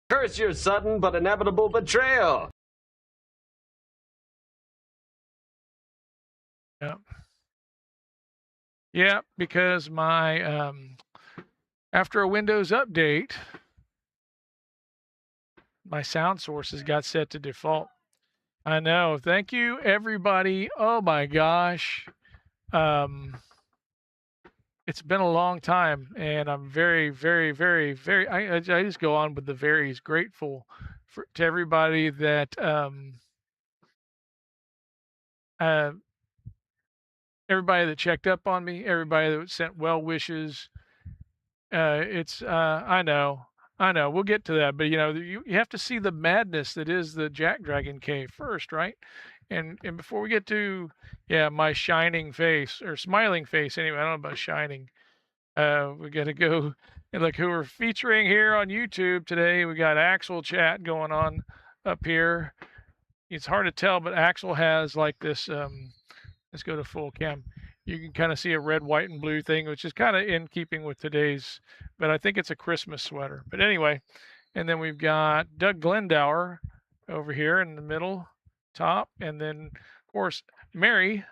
Curse your sudden but inevitable betrayal. Yeah. Yeah, because my after a Windows update, my sound sources got set to default. I know. Thank you, everybody. Oh my gosh. It's been a long time, and I'm very, very, very, very. I just go on with the varies. Grateful to everybody that everybody that checked up on me, everybody that sent well wishes. I know. We'll get to that, but you have to see the madness that is the JackDragon Cave first, right? And before we get to my shining face or smiling face, anyway, I don't know about shining. We got to go and look who we're featuring here on YouTube today. We got Axel chat going on up here. It's hard to tell, but Axel has like this. Let's go to full cam. You can kind of see a red, white, and blue thing, which is kind of in keeping with today's, but I think it's a Christmas sweater. But anyway, and then we've got Doug Glendower over here in the middle top. And then, of course, Mary.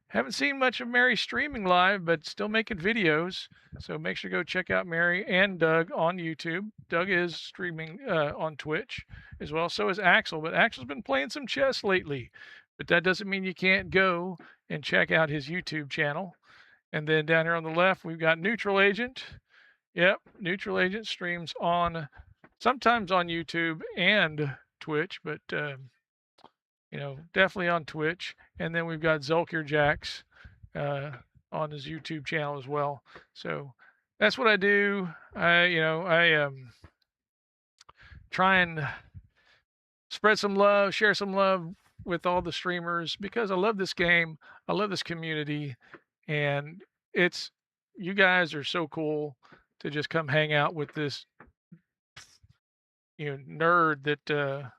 Haven't seen much of Mary streaming live, but still making videos. So make sure to go check out Mary and Doug on YouTube. Doug is streaming on Twitch as well. So is Axel, but Axel's been playing some chess lately. But that doesn't mean you can't go and check out his YouTube channel. And then down here on the left, we've got Neutral Agent. Yep, Neutral Agent streams sometimes on YouTube and Twitch, but definitely on Twitch. And then we've got Zulkir Jacks on his YouTube channel as well. So that's what I do. I try and spread some love, share some love with all the streamers because I love this game. I love this community, and you guys are so cool to just come hang out with this nerd that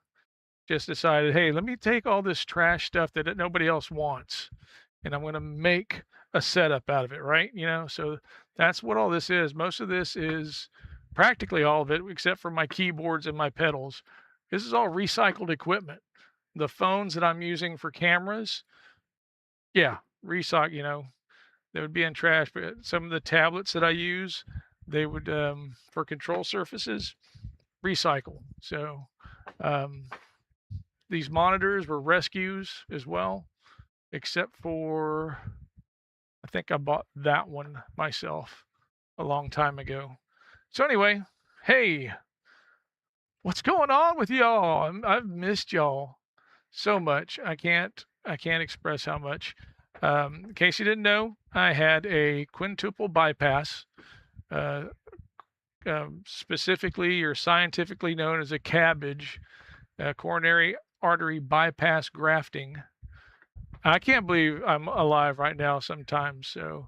just decided, hey, let me take all this trash stuff that nobody else wants, and I'm going to make a setup out of it, right? So that's what all this is. Most of this is practically all of it, except for my keyboards and my pedals. This is all recycled equipment. The phones that I'm using for cameras, recycle, they would be in trash. But some of the tablets that I use, they would, for control surfaces, recycle. So, these monitors were rescues as well, except for, I think I bought that one myself a long time ago. So anyway, hey, what's going on with y'all? I've missed y'all so much. I can't express how much. In case you didn't know, I had a quintuple bypass, specifically or scientifically known as a cabbage, coronary artery bypass grafting. I can't believe I'm alive right now sometimes. So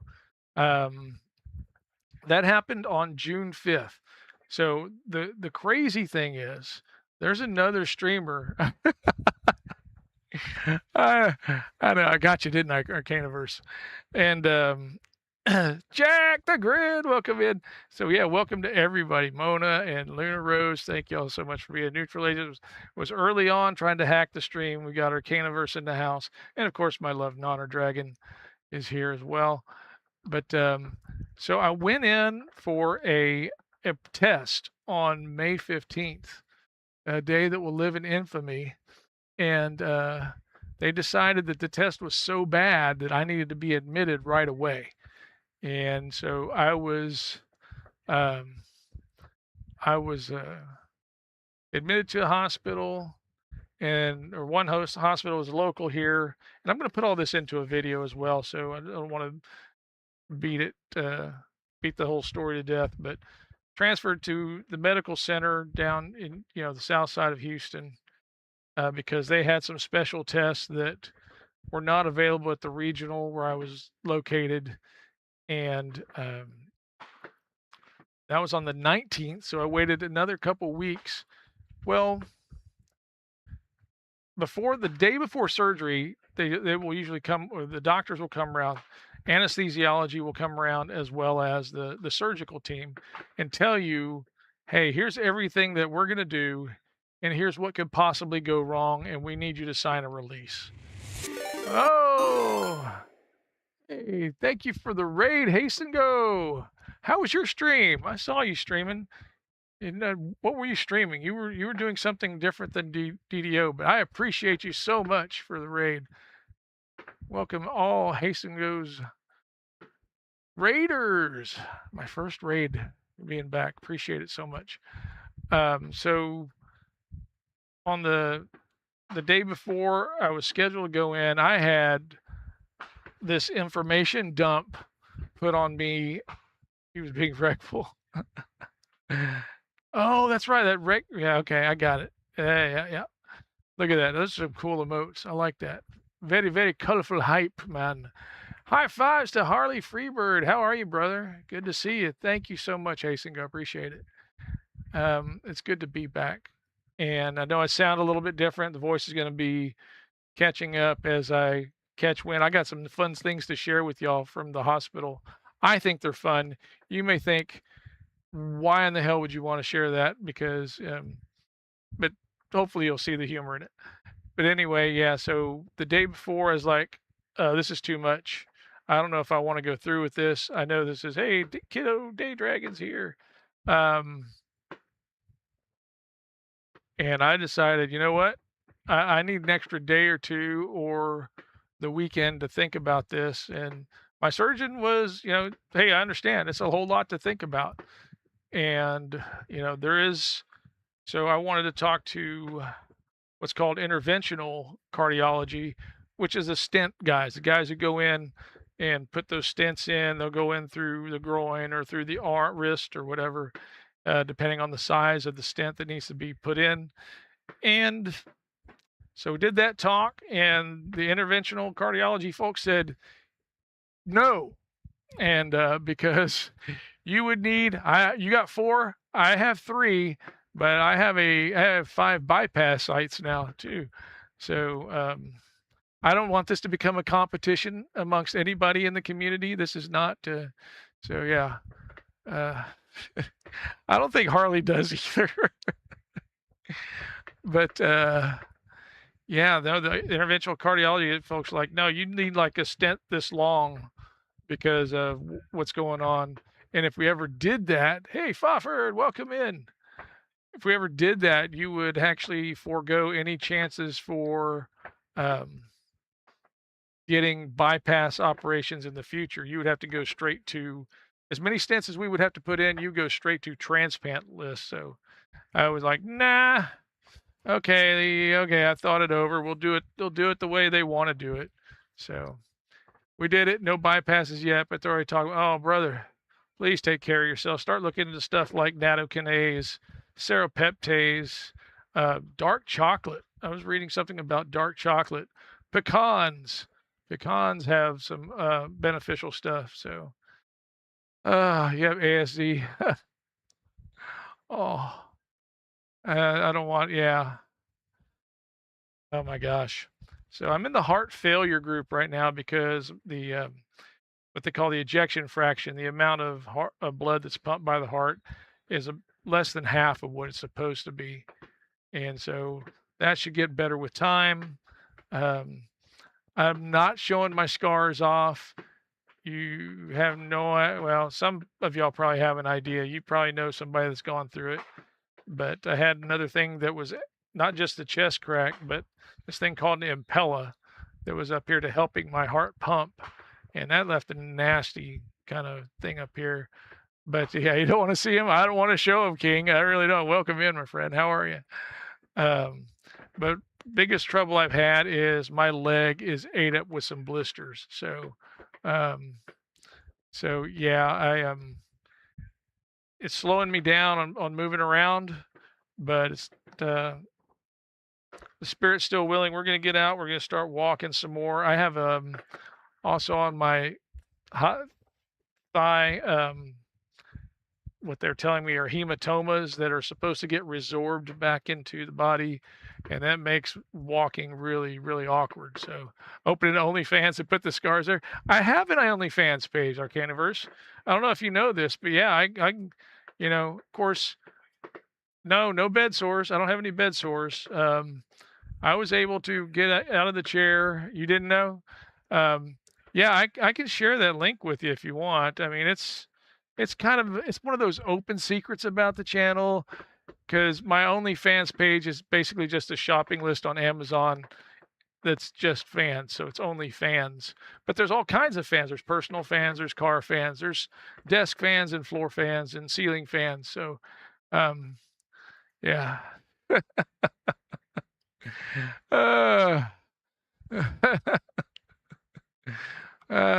that happened on June 5th. So the crazy thing is there's another streamer. I know I got you, didn't I, Arcanaverse? And Jack the Grid, welcome in. So welcome to everybody. Mona and Luna Rose, thank y'all so much for being Neutral Agent. Was early on trying to hack the stream. We got Arcanaverse in the house, and of course my love Nonner Dragon is here as well. But so I went in for a test on May 15th, a day that will live in infamy, and they decided that the test was so bad that I needed to be admitted right away. And so I was admitted to a hospital, or one hospital is local here, and I'm going to put all this into a video as well. So I don't want to beat the whole story to death, but transferred to the medical center down in the south side of Houston because they had some special tests that were not available at the regional where I was located. And that was on the 19th, so I waited another couple weeks. Well, the day before surgery, they will usually come, or the doctors will come around, anesthesiology will come around, as well as the surgical team, and tell you hey, here's everything that we're going to do, and here's what could possibly go wrong, and we need you to sign a release. Oh, hey, thank you for the raid, Hasten Go. How was your stream? I saw you streaming. And what were you streaming? You were doing something different than DDO, but I appreciate you so much for the raid. Welcome all Hasten Go's raiders. My first raid being back. Appreciate it so much. So on the day before I was scheduled to go in, I had this information dump put on me. He was being regful. Oh, that's right. That yeah, okay, I got it. Yeah. Look at that. Those are some cool emotes. I like that. Very, very colorful hype, man. High fives to Harley Freebird. How are you, brother? Good to see you. Thank you so much, Hastings. I appreciate it. It's good to be back. And I know I sound a little bit different. The voice is going to be catching up as I catch wind. I got some fun things to share with y'all from the hospital. I think they're fun. You may think, why in the hell would you want to share that? Because, but hopefully you'll see the humor in it. But anyway, yeah, so the day before I was like, this is too much. I don't know if I want to go through with this. I know this is, hey, kiddo, Day Dragon's here. And I decided, you know what? I need an extra day or two or the weekend to think about this. And my surgeon was, you know, hey, I understand. It's a whole lot to think about. And, you know, so I wanted to talk to what's called interventional cardiology, which is the stent guys, the guys who go in and put those stents in. They'll go in through the groin or through the arm, wrist or whatever, depending on the size of the stent that needs to be put in. And so we did that talk, and the interventional cardiology folks said, no. And because you would need, you got 4, I have 3, but I have 5 bypass sites now too. So I don't want this to become a competition amongst anybody in the community. This is not, so yeah. I don't think Harley does either. But yeah, the interventional cardiology folks are like, no, you need like a stent this long because of what's going on. And if we ever did that, hey, Fofford, welcome in. If we ever did that, you would actually forego any chances for getting bypass operations in the future. You would have to go straight to, as many stents as we would have to put in, you go straight to transplant list. So I was like, nah, okay, I thought it over. We'll do it. They'll do it the way they want to do it. So we did it. No bypasses yet, but they're already talking. Oh, brother, please take care of yourself. Start looking into stuff like nattokinase, serapeptase, dark chocolate. I was reading something about dark chocolate. Pecans. Pecans have some beneficial stuff. So, you have ASD. Oh, I don't want, yeah. Oh my gosh. So I'm in the heart failure group right now because the what they call the ejection fraction, the amount of blood that's pumped by the heart is less than half of what it's supposed to be. And so that should get better with time. I'm not showing my scars off. You have no, well, some of y'all probably have an idea. You probably know somebody that's gone through it. But I had another thing that was not just the chest crack, but this thing called an impella that was up here to helping my heart pump. And that left a nasty kind of thing up here. But yeah, you don't want to see him. I don't want to show him, King. I really don't. Welcome in, my friend. How are you? But biggest trouble I've had is my leg is ate up with some blisters. So, so yeah, it's slowing me down on moving around, but it's the spirit's still willing. We're going to get out. We're going to start walking some more. I have also on my thigh, what they're telling me are hematomas that are supposed to get resorbed back into the body, and that makes walking really, really awkward. So opening OnlyFans and put the scars there. I have an OnlyFans page, Arcaniverse. I don't know if you know this, but yeah, I you know, of course, No bed sores. I don't have any bed sores. I was able to get out of the chair. You didn't know? Yeah, I can share that link with you if you want. I mean, it's kind of it's one of those open secrets about the channel because my OnlyFans page is basically just a shopping list on Amazon that's just fans. So it's only fans. But there's all kinds of fans. There's personal fans, there's car fans, there's desk fans and floor fans and ceiling fans. So um yeah. Uh,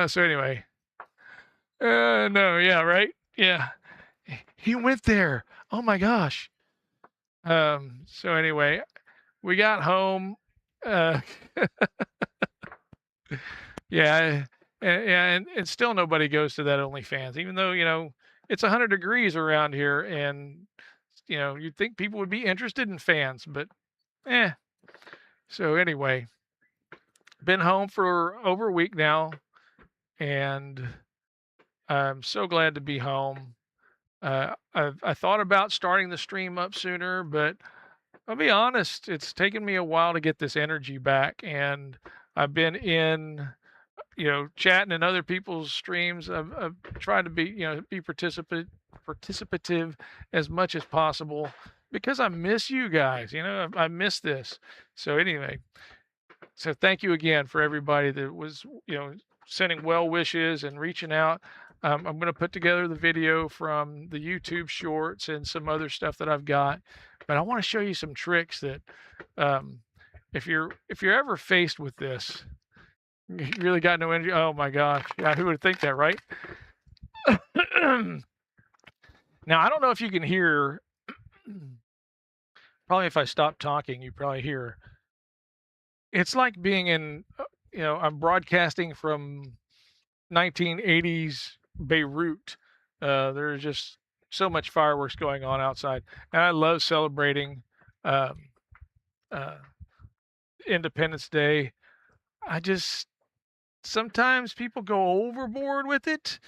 so anyway. No, yeah, right? Yeah. He went there. Oh my gosh. So anyway, we got home. Uh, yeah, and still nobody goes to that OnlyFans, even though, it's 100 degrees around here and, you'd think people would be interested in fans, but eh. So anyway, been home for over a week now, and I'm so glad to be home. I thought about starting the stream up sooner, but I'll be honest, it's taken me a while to get this energy back, and I've been in, chatting in other people's streams. I've tried to be, be participative as much as possible because I miss you guys. I miss this. So anyway, so thank you again for everybody that was, sending well wishes and reaching out. I'm going to put together the video from the YouTube shorts and some other stuff that I've got, but I want to show you some tricks that, if you're ever faced with this, you really got no energy. Oh my gosh. Yeah. Who would think that, right? Now, I don't know if you can hear, probably if I stop talking, you probably hear. It's like being in, I'm broadcasting from 1980s Beirut. There's just so much fireworks going on outside, and I love celebrating uh, Independence Day. I just sometimes people go overboard with it.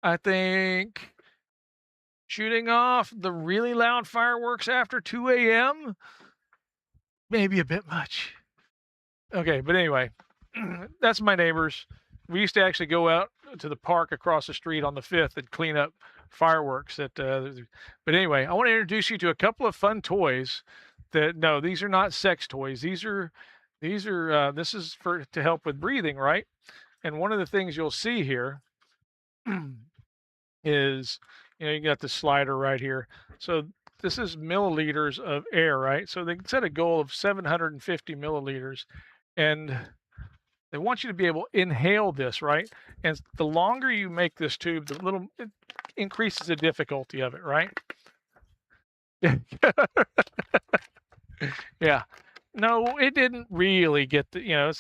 I think shooting off the really loud fireworks after 2 a.m. maybe a bit much. Okay, but anyway, that's my neighbors. We used to actually go out to the park across the street on the 5th and clean up fireworks. But anyway, I want to introduce you to a couple of fun toys. No, these are not sex toys. This is to help with breathing, right? And one of the things you'll see here is, you got the slider right here. So this is milliliters of air, right? So they set a goal of 750 milliliters, and they want you to be able to inhale this, right? And the longer you make this tube, it increases the difficulty of it, right? Yeah. No, it didn't really get these. Yeah.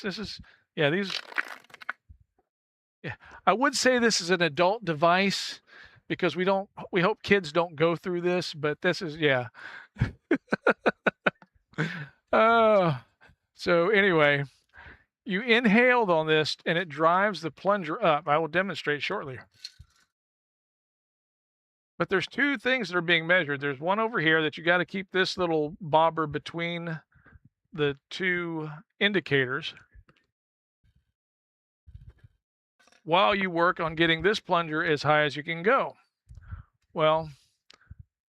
I would say this is an adult device because we hope kids don't go through this, but this is, yeah. So anyway, you inhaled on this and it drives the plunger up. I will demonstrate shortly. But there's two things that are being measured. There's one over here that you got to keep this little bobber between the two indicators while you work on getting this plunger as high as you can go. Well,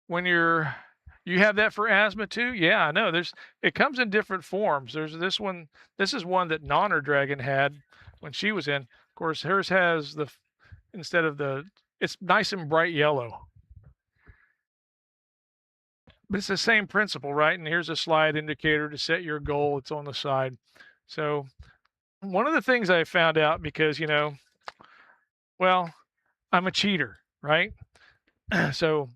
when you have that for asthma too? Yeah, I know. It comes in different forms. There's this one. This is one that Nonner Dragon had when she was in. Of course, hers has it's nice and bright yellow. But it's the same principle, right? And here's a slide indicator to set your goal. It's on the side. So one of the things I found out, because, well, I'm a cheater, right? So,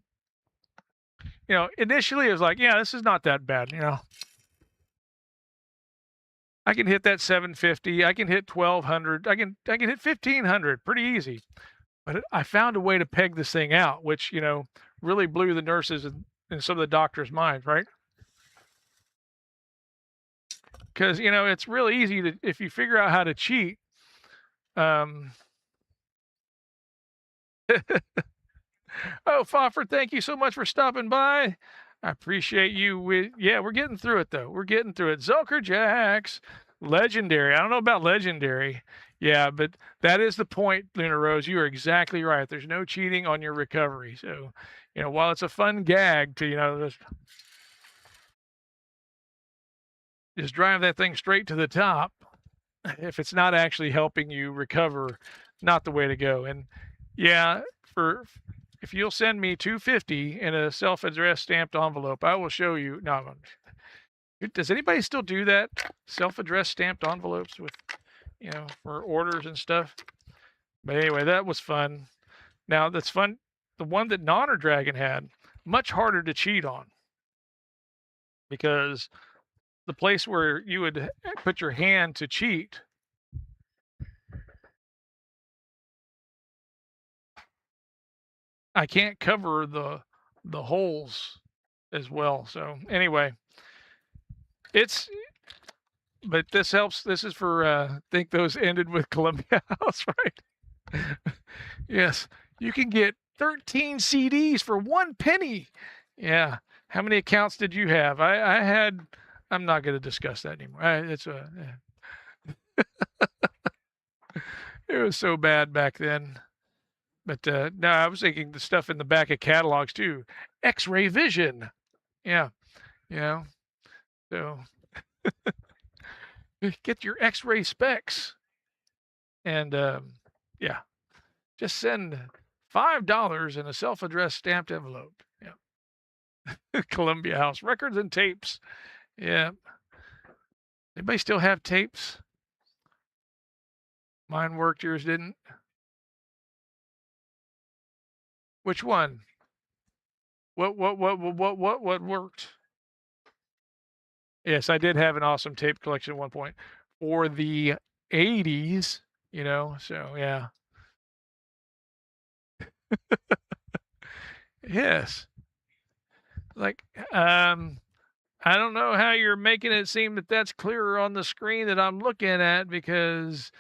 initially it was like, yeah, this is not that bad, I can hit that 750, I can hit 1200, I can hit 1500 pretty easy. But I found a way to peg this thing out, which, really blew the nurses and some of the doctors' minds, right? Because, it's really easy if you figure out how to cheat. Oh, Foffer, thank you so much for stopping by. I appreciate you. Yeah, we're getting through it though. We're getting through it. Zilker Jacks, legendary. I don't know about legendary. Yeah, but that is the point, Lunar Rose. You are exactly right. There's no cheating on your recovery. So, while it's a fun gag to, just drive that thing straight to the top, if it's not actually helping you recover, not the way to go. And yeah, if you'll send me $250 in a self-addressed stamped envelope, I will show you. No, does anybody still do that? Self-addressed stamped envelopes with, for orders and stuff. But anyway, that was fun. Now that's fun. The one that Nonner Dragon had, much harder to cheat on, because the place where you would put your hand to cheat, I can't cover the holes as well. So anyway, but this helps. This is for I think those ended with Columbia House, right? Yes, you can get 13 CDs for 1 penny. Yeah. How many accounts did you have? I had. I'm not going to discuss that anymore. It was so bad back then. But no, I was thinking the stuff in the back of catalogs too. X-ray vision. Yeah. So get your X-ray specs. And yeah, just send $5 in a self-addressed stamped envelope. Yeah. Columbia House records and tapes. Yeah. Anybody still have tapes? Mine worked, yours didn't. Which one? What worked? Yes, I did have an awesome tape collection at one point for the 80s, so yeah. Yes. Like, I don't know how you're making it seem that that's clearer on the screen that I'm looking at, because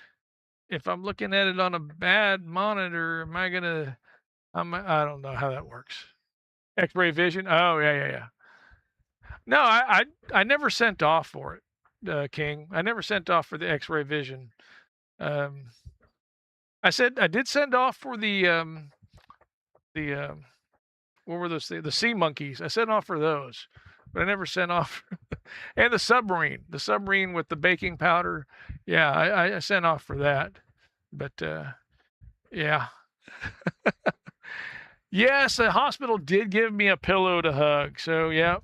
if I'm looking at it on a bad monitor, I don't know how that works. X-ray vision. Oh, yeah. No, I never sent off for it, King. I never sent off for the X-ray vision. I did send off for the what were those things? The sea monkeys. I sent off for those, but I never sent off. And the submarine with the baking powder. Yeah, I sent off for that. But yeah. Yes, the hospital did give me a pillow to hug. So yeah.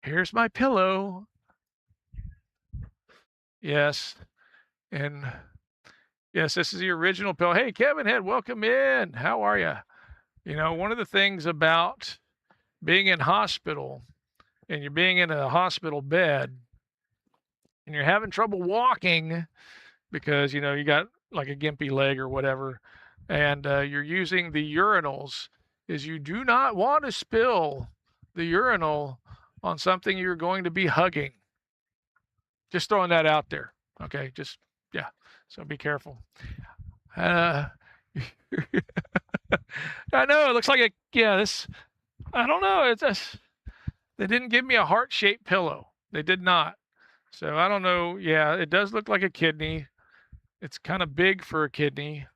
Here's my pillow. Yes. And yes, this is the original pillow. Hey, Kevin Head, welcome in. How are you? One of the things about being in hospital, and you're being in a hospital bed, and you're having trouble walking because, you got like a gimpy leg or whatever, and you're using the urinals, is you do not want to spill the urinal on something you're going to be hugging. Just throwing that out there. Okay. Just, yeah. So be careful. I know it looks like I don't know. They didn't give me a heart-shaped pillow. They did not. So I don't know. Yeah, it does look like a kidney. It's kind of big for a kidney.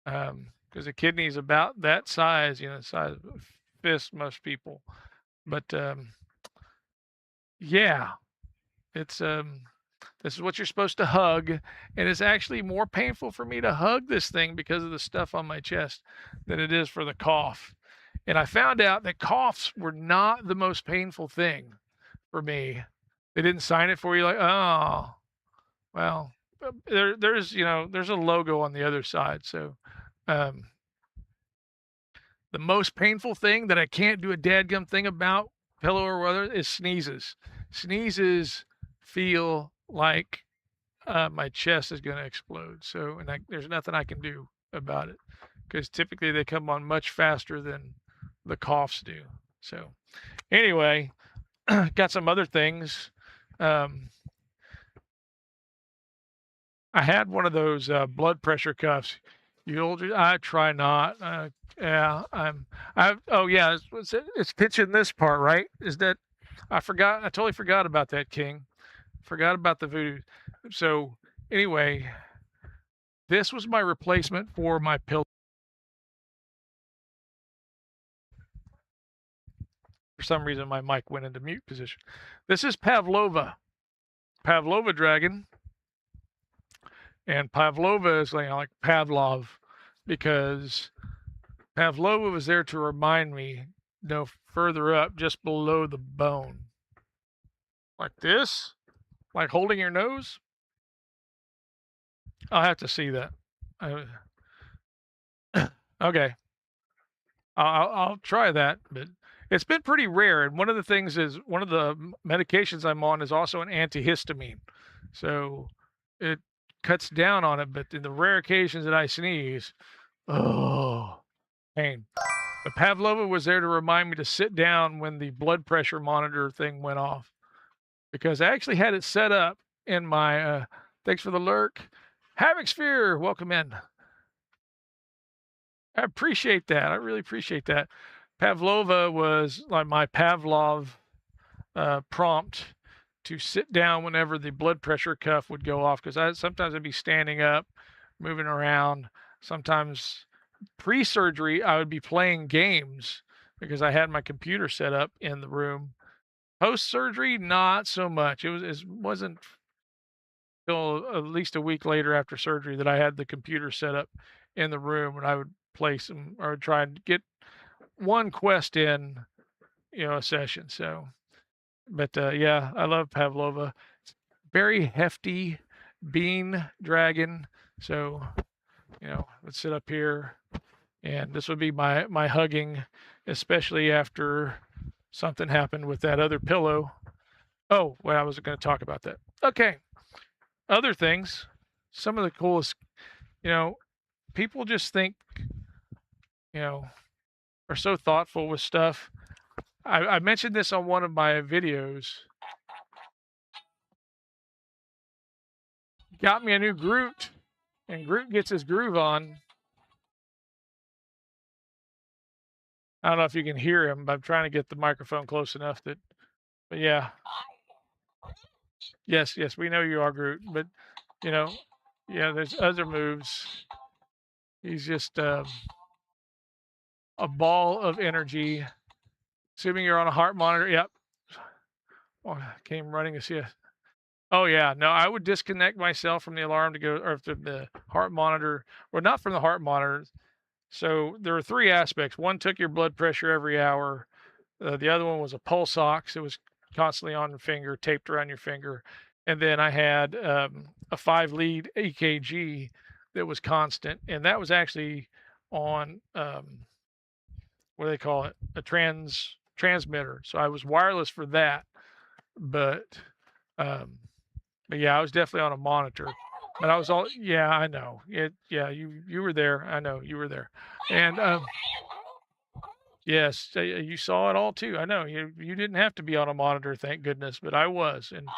Because a kidney is about that size, the size of a fist, most people. But yeah, it's this is what you're supposed to hug, and it's actually more painful for me to hug this thing because of the stuff on my chest than it is for the cough. And I found out that coughs were not the most painful thing for me. They didn't sign it for you, like, oh, well, there's a logo on the other side. So the most painful thing that I can't do a dadgum thing about, pillow or whether, is sneezes. Sneezes feel like my chest is going to explode. So, and there's nothing I can do about it, because typically they come on much faster than the coughs do. So anyway, got some other things. I had one of those blood pressure cuffs. I try not. Yeah, oh yeah, it's pitching this part, right? Is that I forgot? I totally forgot about that, King. Forgot about the voodoo. So anyway, this was my replacement for my pillow. For some reason, my mic went into mute position. This is Pavlova dragon. And Pavlova is like Pavlov, because Pavlova was there to remind me, no further up, just below the bone. Like this? Like holding your nose? I'll have to see that. Okay. I'll try that, but it's been pretty rare. And one of the things is, one of the medications I'm on is also an antihistamine. So it cuts down on it, but in the rare occasions that I sneeze, oh, pain. But Pavlova was there to remind me to sit down when the blood pressure monitor thing went off, because I actually had it set up in my, thanks for the lurk. Havoc Sphere, welcome in. I appreciate that. I really appreciate that. Pavlova was like my Pavlov prompt to sit down whenever the blood pressure cuff would go off, because sometimes I'd be standing up, moving around. Sometimes pre-surgery, I would be playing games because I had my computer set up in the room. Post-surgery, not so much. It wasn't till at least a week later after surgery that I had the computer set up in the room, and I would play some, or try and get one quest in, a session. So, but yeah, I love Pavlova. Very hefty bean dragon. So, let's sit up here, and this would be my hugging, especially after something happened with that other pillow. Oh, well, I was going to talk about that. Okay. Other things, some of the coolest, people just think, are so thoughtful with stuff. I mentioned this on one of my videos. Got me a new Groot, and Groot gets his groove on. I don't know if you can hear him, but I'm trying to get the microphone close enough but yeah. Yes, we know you are Groot, but yeah, there's other moves. He's just a ball of energy. Assuming you're on a heart monitor. Yep. Oh, came running to see us. Oh yeah, no, I would disconnect myself from the alarm to go, or from the heart monitor, or not from the heart monitor. So there were three aspects. One took your blood pressure every hour. The other one was a pulse ox. It was constantly on your finger, taped around your finger. And then I had a 5-lead EKG that was constant, and that was actually on what do they call it? A transmitter. So I was wireless for that, but yeah, I was definitely on a monitor. But I was yeah, I know. Yeah, you were there. I know you were there. And yes, you saw it all too. I know you didn't have to be on a monitor, thank goodness, but I was. And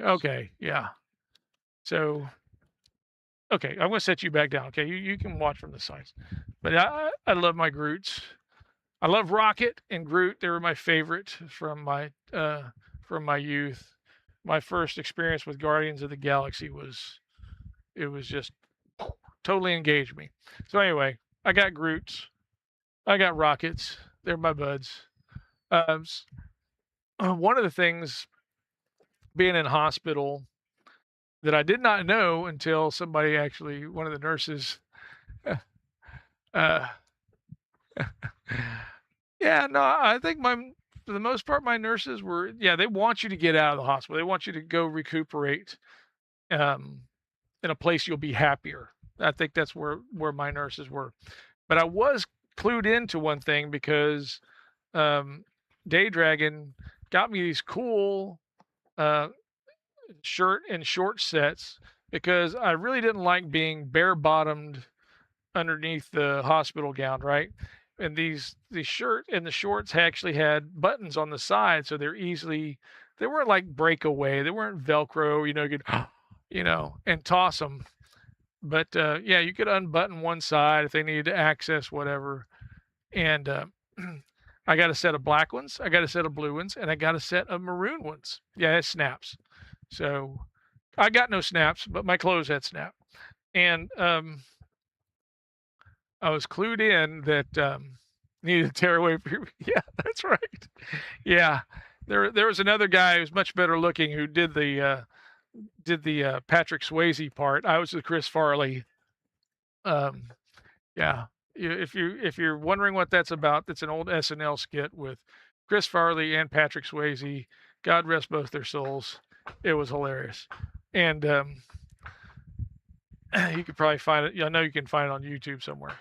okay, yeah. So okay, I'm gonna set you back down. Okay, you can watch from the sides. But I love my Groots. I love Rocket and Groot. They were my favorite from my youth. My first experience with Guardians of the Galaxy was just totally engaged me. So anyway, I got Groots. I got Rockets. They're my buds. One of the things being in hospital that I did not know until somebody, actually, one of the nurses, yeah, no, I think for the most part, my nurses were, they want you to get out of the hospital. They want you to go recuperate in a place you'll be happier. I think that's where my nurses were. But I was clued into one thing, because JackDragon got me these cool shirt and short sets, because I really didn't like being bare-bottomed underneath the hospital gown, right? And the shirt and the shorts actually had buttons on the side, so they weren't like breakaway, they weren't Velcro, you could and toss them. But yeah, you could unbutton one side if they needed to access whatever. And I got a set of black ones, I got a set of blue ones, and I got a set of maroon ones. Yeah, it snaps. So I got no snaps, but my clothes had snap. And I was clued in that needed to tear away. Yeah, that's right. Yeah, there was another guy who's much better looking who did the Patrick Swayze part. I was the Chris Farley. Yeah, if you're wondering what that's about, that's an old SNL skit with Chris Farley and Patrick Swayze. God rest both their souls. It was hilarious, and you could probably find it. I know you can find it on YouTube somewhere.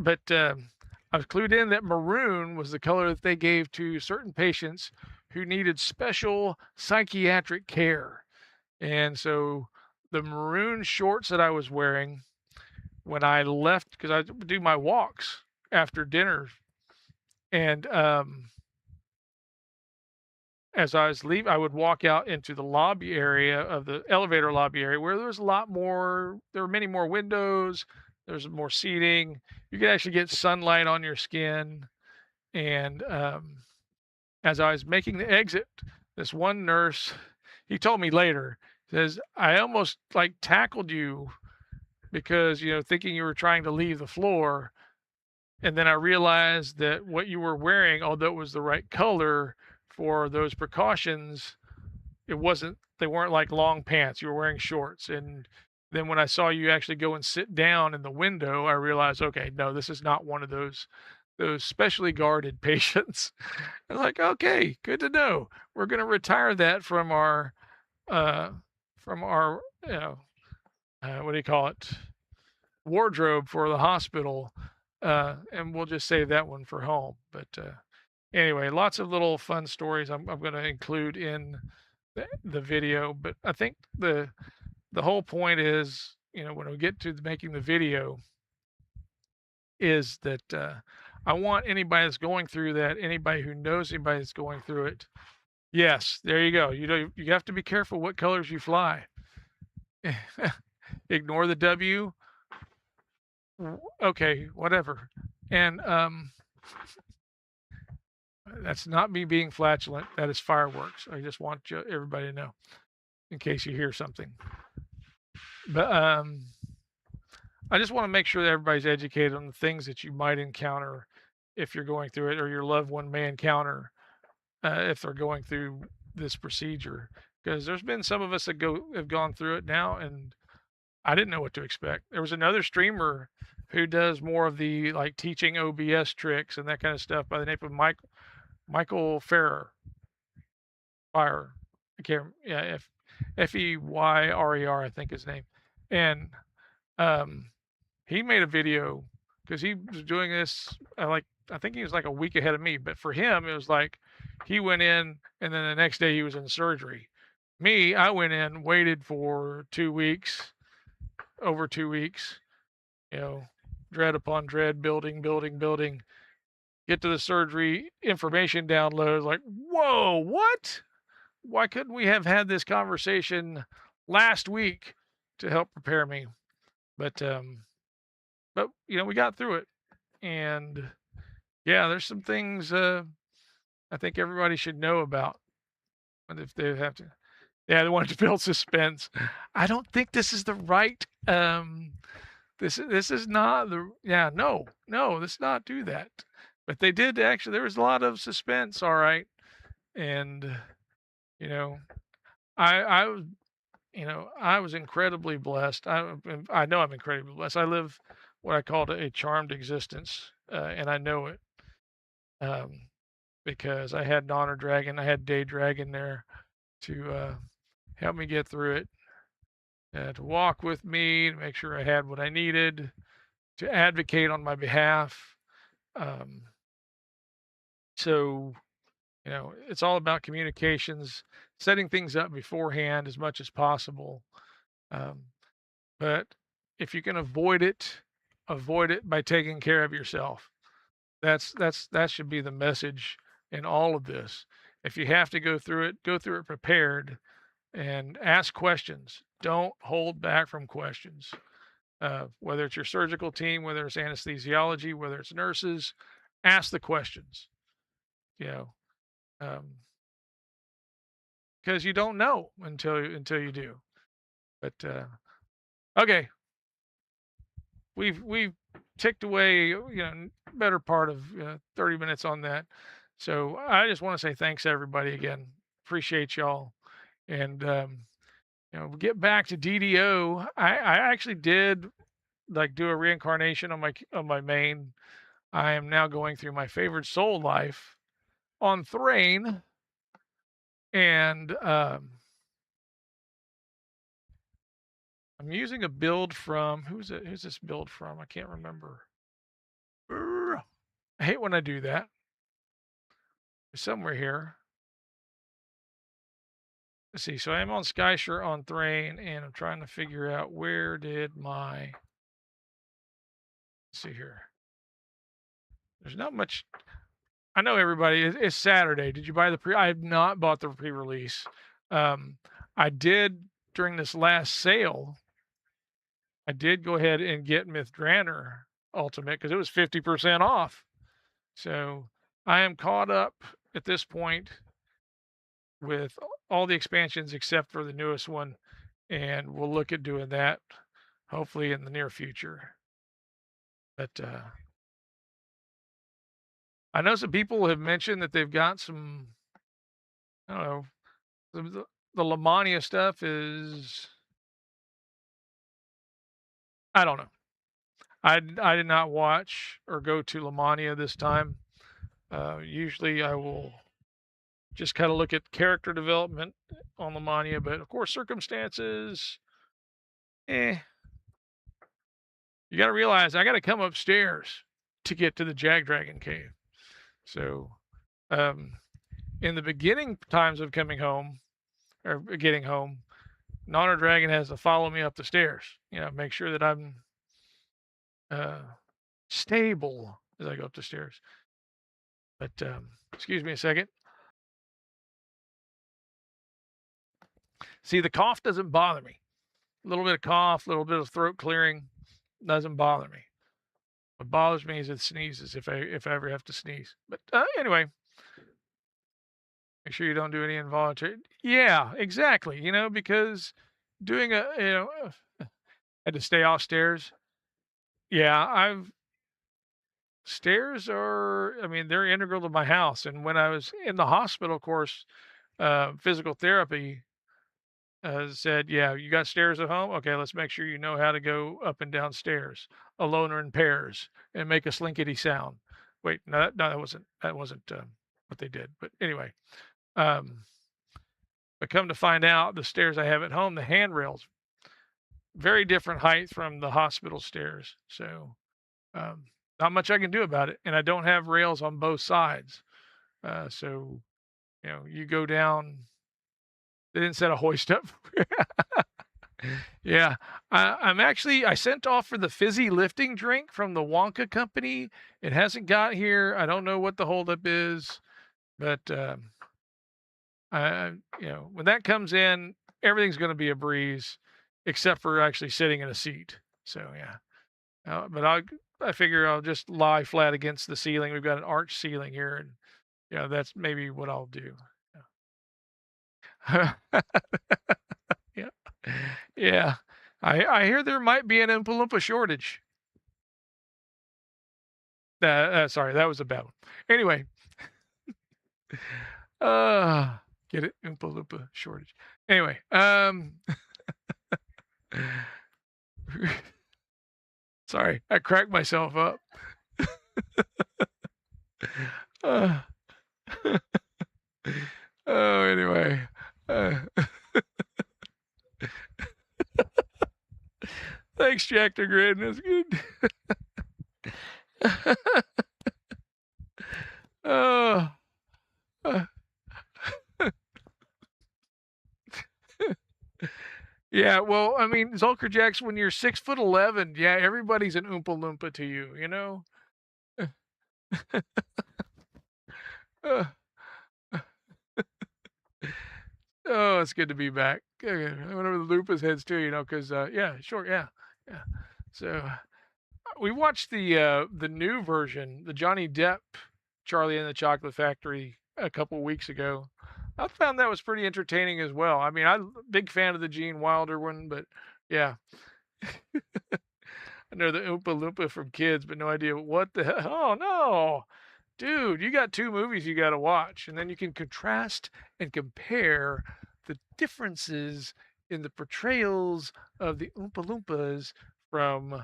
But I was clued in that maroon was the color that they gave to certain patients who needed special psychiatric care. And so the maroon shorts that I was wearing when I left, because I do my walks after dinner, and as I was leaving, I would walk out into the lobby area of the elevator lobby area where there was a lot more, there were many more windows, there's more seating. You could actually get sunlight on your skin. And as I was making the exit, this one nurse, he told me later, says, I almost like tackled you because, thinking you were trying to leave the floor. And then I realized that what you were wearing, although it was the right color for those precautions, they weren't like long pants. You were wearing shorts. And then when I saw you actually go and sit down in the window, I realized, okay, no, this is not one of those specially guarded patients. I'm like, okay, good to know. We're going to retire that from our what do you call it? Wardrobe for the hospital. And we'll just save that one for home. But anyway, lots of little fun stories I'm going to include in the video. But I think the whole point is, when we get to making the video, is that I want anybody that's going through that, anybody who knows anybody that's going through it. Yes, there you go. You have to be careful what colors you fly. Ignore the W. Okay, whatever. And that's not me being flatulent. That is fireworks. I just want everybody to know, in case you hear something. But I just want to make sure that everybody's educated on the things that you might encounter if you're going through it, or your loved one may encounter if they're going through this procedure. Because there's been some of us that have gone through it now, and I didn't know what to expect. There was another streamer who does more of the like teaching OBS tricks and that kind of stuff by the name of Michael Ferrer. Fire. I can't. Yeah, Feyrer, I think his name. And he made a video because he was doing this I think he was like a week ahead of me, but for him it was like he went in and then the next day he was in surgery. Me, I went in, waited for 2 weeks, over 2 weeks, dread upon dread, building, get to the surgery, information download, like, whoa, what? Why couldn't we have had this conversation last week to help prepare me? But we got through it. And yeah, there's some things I think everybody should know about. And if they have to, yeah, they wanted to build suspense. I don't think this is the right. This is not the. Yeah, no, let's not do that. But they did actually. There was a lot of suspense. All right, and I was. I was incredibly blessed. I know I'm incredibly blessed. I live what I call a charmed existence, and I know it. Because I had Honor Dragon, I had Day Dragon there to help me get through it, to walk with me, to make sure I had what I needed, to advocate on my behalf. So, it's all about communications, setting things up beforehand as much as possible. But if you can avoid it by taking care of yourself. That should be the message in all of this. If you have to go through it prepared. and ask questions. Don't hold back from questions. Whether it's your surgical team, whether it's anesthesiology, whether it's nurses, ask the questions. You know, because you don't know until you do. But okay, we've ticked away, better part of 30 minutes on that. So I just want to say thanks everybody again. Appreciate y'all. And get back to DDO. I actually did like do a reincarnation on my main. I am now going through my favorite soul life on Thrane, and I'm using a build from who's this build from? I can't remember. I hate when I do that. It's somewhere here. Let's see. So I'm on Skyshirt on Thrane, and I'm trying to figure out where did my. Let's see here. There's not much. I know everybody. It's Saturday. Did you buy the pre? I have not bought the pre-release. I did during this last sale. I did go ahead and get Mythdraenor Ultimate because it was 50% off. So I am caught up at this point with all the expansions except for the newest one, and we'll look at doing that hopefully in the near future. But I know some people have mentioned that they've got some, I don't know, the Lamania stuff is, I don't know. I did not watch or go to Lamania this time. Usually I will just kind of look at character development on Lamania, but of course circumstances, you got to realize I got to come upstairs to get to the JackDragon Cave. So in the beginning times of coming home or getting home, Nana Dragon has to follow me up the stairs, make sure that I'm stable as I go up the stairs. But excuse me a second. See, the cough doesn't bother me. A little bit of cough, a little bit of throat clearing doesn't bother me. What bothers me is it sneezes if I ever have to sneeze. But anyway, make sure you don't do any involuntary. Yeah, exactly. Because doing had to stay off stairs. Yeah, stairs are, they're integral to my house. And when I was in the hospital, of course, physical therapy said, yeah, you got stairs at home? Okay, let's make sure you know how to go up and down stairs alone or in pairs and make a slinkety sound. Wait, no, that wasn't what they did. But anyway, but come to find out, the stairs I have at home, the handrails, very different height from the hospital stairs. So not much I can do about it. And I don't have rails on both sides. So, you go down, they didn't set a hoist up. Yeah, I sent off for the fizzy lifting drink from the Wonka company. It hasn't got here. I don't know what the holdup is, but when that comes in, everything's going to be a breeze, except for actually sitting in a seat. So yeah, but I figure I'll just lie flat against the ceiling. We've got an arch ceiling here, and that's maybe what I'll do. Yeah. Yeah. Yeah. I hear there might be an Oompa Loompa shortage. Sorry, that was a bad one. Anyway. Get it? Oompa Loompa shortage. Anyway, sorry, I cracked myself up. Oh, anyway. Thanks, JackDrag0n. That's good. Yeah, well, Zulker Jacks, when you're 6'11", yeah, everybody's an Oompa Loompa to you, Oh, it's good to be back. Whenever the lupus heads too, because yeah, sure, yeah, yeah. So we watched the new version, the Johnny Depp Charlie and the Chocolate Factory a couple weeks ago. I found that was pretty entertaining as well. I mean, I'm a big fan of the Gene Wilder one, but yeah, I know the Oompa Loompa from Kids, but no idea what the hell. Oh no, dude, you got two movies you got to watch, and then you can contrast and compare the differences in the portrayals of the Oompa Loompas from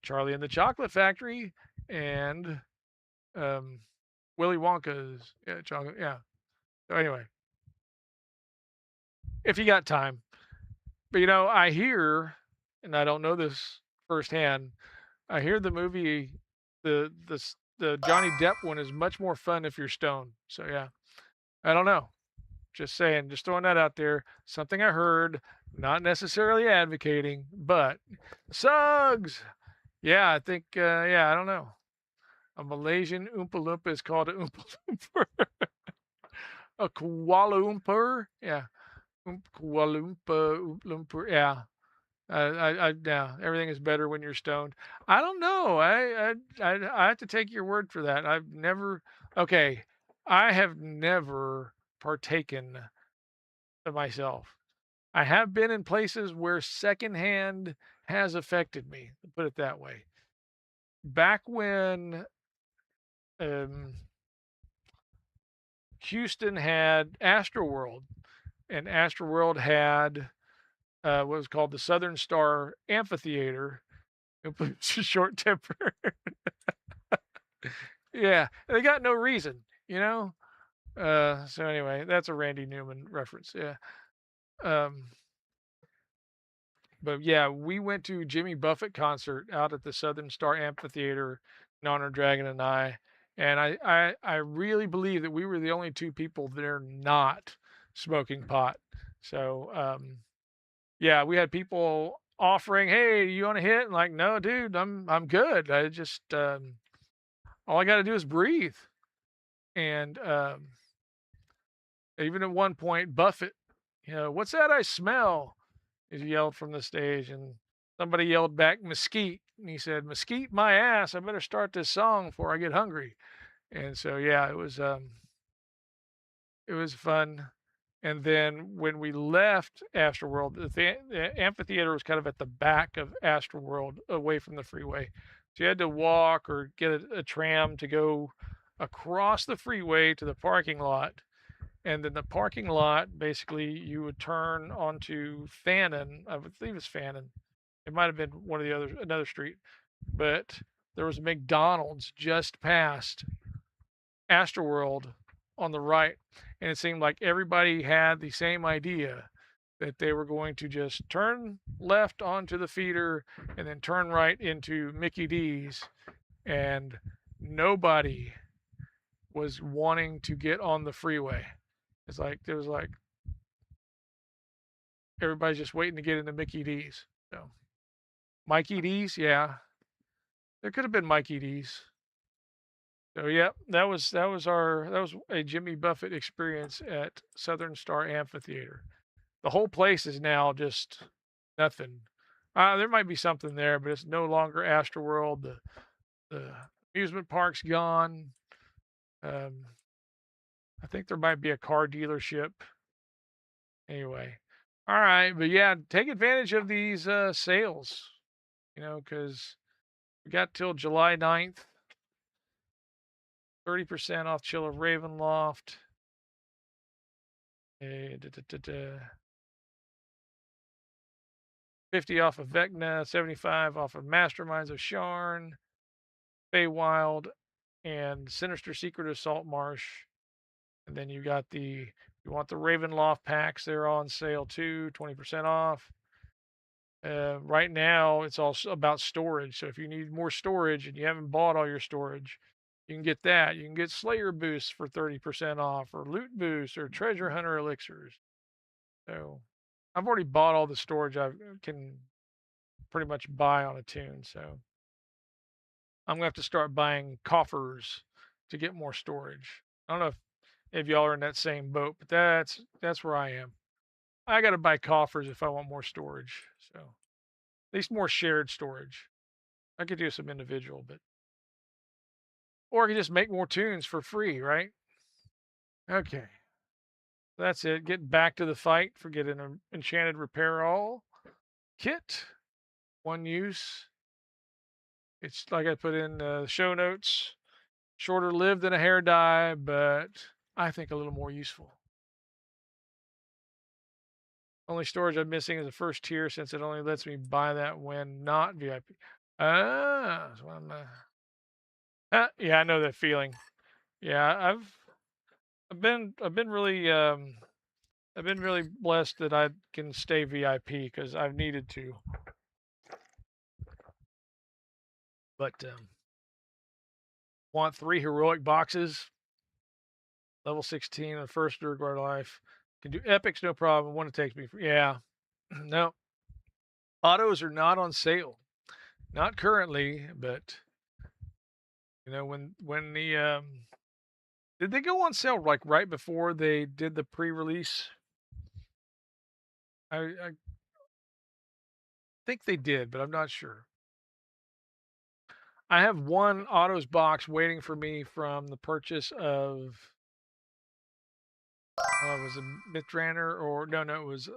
Charlie and the Chocolate Factory and um, Willy Wonka's chocolate. Yeah. So anyway, if you got time, but I hear, and I don't know this firsthand. I hear the movie, the Johnny Depp one is much more fun if you're stoned. So yeah, I don't know. Just saying, just throwing that out there. Something I heard, not necessarily advocating, but Suggs. Yeah, I think. Yeah, I don't know. A Malaysian Oompa Loompa is called a Oompa Loompa. A Kuala Lumpur. Yeah, Kuala Lumpur. Yeah. Yeah, everything is better when you're stoned. I don't know. I have to take your word for that. I've never. Okay, I have never partaken of myself. I have been in places where secondhand has affected me. Put it that way. Back when um, Houston had Astroworld, and Astroworld had what was called the Southern Star Amphitheater. It's a short temper. Yeah, they got no reason. So anyway, that's a Randy Newman reference. Yeah. Um, but yeah, we went to Jimmy Buffett concert out at the Southern Star Amphitheater, Nonna Dragon and I. And I really believe that we were the only two people there not smoking pot. So yeah, we had people offering, "Hey, you want to hit?" And like, "No, dude, I'm good. I just all I got to do is breathe." And even at one point, Buffett, "What's that I smell?" He yelled from the stage, and somebody yelled back, "Mesquite." And he said, "Mesquite, my ass! I better start this song before I get hungry." And so yeah, it was fun. And then when we left Astroworld, the amphitheater was kind of at the back of Astroworld, away from the freeway. So you had to walk or get a tram to go across the freeway to the parking lot. And then the parking lot, basically, you would turn onto Fannin. I believe it's Fannin. It might have been one of the other another street, but there was a McDonald's just past Astroworld on the right, and it seemed like everybody had the same idea that they were going to just turn left onto the feeder and then turn right into Mickey D's, and nobody was wanting to get on the freeway. It's like there was like everybody's just waiting to get into Mickey D's. So Mikey D's, yeah, there could have been Mikey D's. So yeah, that was a Jimmy Buffett experience at Southern Star Amphitheater. The whole place is now just nothing. There might be something there, but it's no longer Astroworld. The amusement park's gone. Um, I think there might be a car dealership. Anyway, all right, but yeah, take advantage of these sales. Because we got till July 9th. 30% off Chill of Ravenloft. 50 off of Vecna, 75 off of Masterminds of Sharn, Feywild, and Sinister Secret of Saltmarsh. And then you got you want the Ravenloft packs, they're on sale too, 20% off. Right now, it's all about storage. So if you need more storage and you haven't bought all your storage, you can get that. You can get Slayer boosts for 30% off, or loot boosts, or treasure hunter elixirs. So I've already bought all the storage I can pretty much buy on a toon. So I'm gonna have to start buying coffers to get more storage. I don't know if y'all are in that same boat, but that's where I am. I got to buy coffers if I want more storage. So at least more shared storage. I could do some individual, but or I could just make more toons for free, right? Okay. That's it. Getting back to the fight. Forget an enchanted repair all kit. One use. It's like I put in the show notes. Shorter lived than a hair dye, but I think a little more useful. Only storage I'm missing is the first tier since it only lets me buy that when not VIP. Ah, so yeah, I know that feeling. Yeah, I've been really blessed that I can stay VIP because I've needed to. But want 3 heroic boxes. Level 16 on first Durguard life. Can do epics, no problem. One it takes me. Yeah. No. Autos are not on sale. Not currently, but you know, when the did they go on sale like right before they did the pre-release? I think they did, but I'm not sure. I have one autos box waiting for me from the purchase of was it Mythrander or no, it was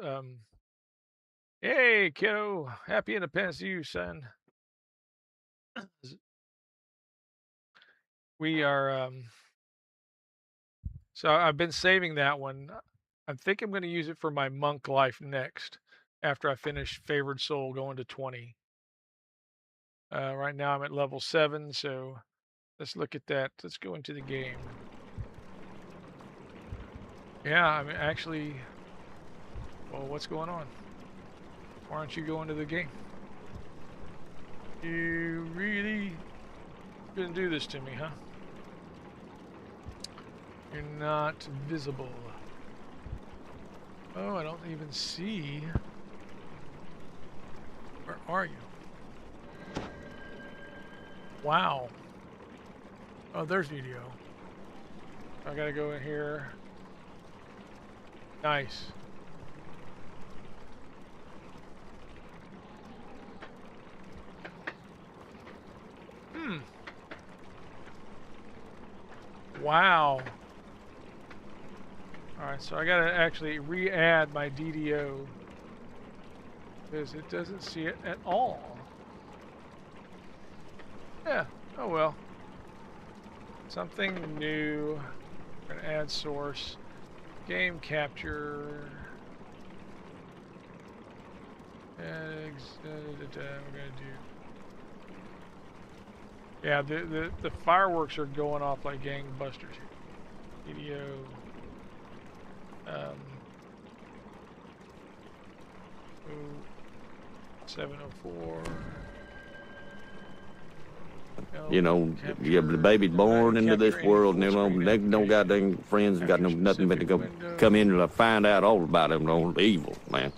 hey kiddo, happy independence to you, son. We are so I've been saving that one. I think I'm going to use it for my monk life next after I finish Favored Soul going to 20. Right now I'm at level 7, so let's look at that. Let's go into the game. Yeah, I mean, actually, well, what's going on? Why aren't you going to the game? You really gonna do this to me, huh? You're not visible. Oh, I don't even see. Where are you? Wow. Oh, there's video. I gotta go in here. Nice. Wow. Alright, so I gotta actually re-add my DDO because it doesn't see it at all. Yeah, oh well. Something new. We're gonna add source. Game capture. We're gonna do. Yeah, the fireworks are going off like gangbusters here. Video. 704. You know, the baby's born into this world, and they no goddamn friends, got no nothing but to go come in and find out all about them, no evil, man.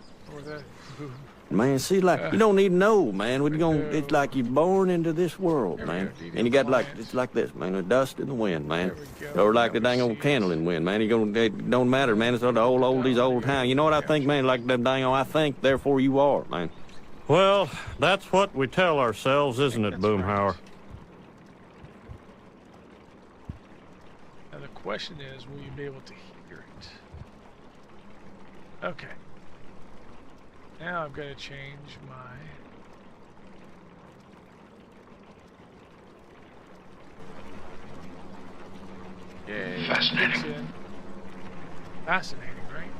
Man, see, like, you don't need to know, man. It's like you're born into this world, man. And you got it's like this, man, the dust in the wind, man. Or like the dang old candle in the wind, man. It don't matter, man. It's all the oldies, old time. You know what I think, man? Like them dang I think, therefore you are, man. Well, that's what we tell ourselves, isn't it, Boomhauer? Now the question is, will you be able to hear it? Okay. Now I've got to change my... Yay, fascinating. Fascinating, right?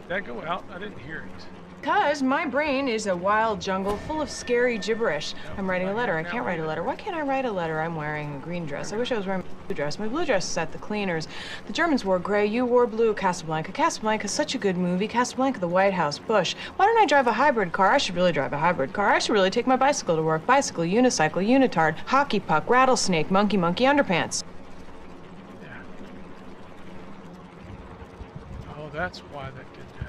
Did that go out? I didn't hear it. Because my brain is a wild jungle full of scary gibberish. I'm writing a letter. I can't write a letter. Why can't I write a letter? I'm wearing a green dress. I wish I was wearing my blue dress. My blue dress is at the cleaners. The Germans wore gray. You wore blue. Casablanca. Casablanca's such a good movie. Casablanca, the White House, Bush. Why don't I drive a hybrid car? I should really drive a hybrid car. I should really take my bicycle to work. Bicycle, unicycle, unitard, hockey puck, rattlesnake, monkey, monkey, underpants. Yeah. Oh, that's why that did that.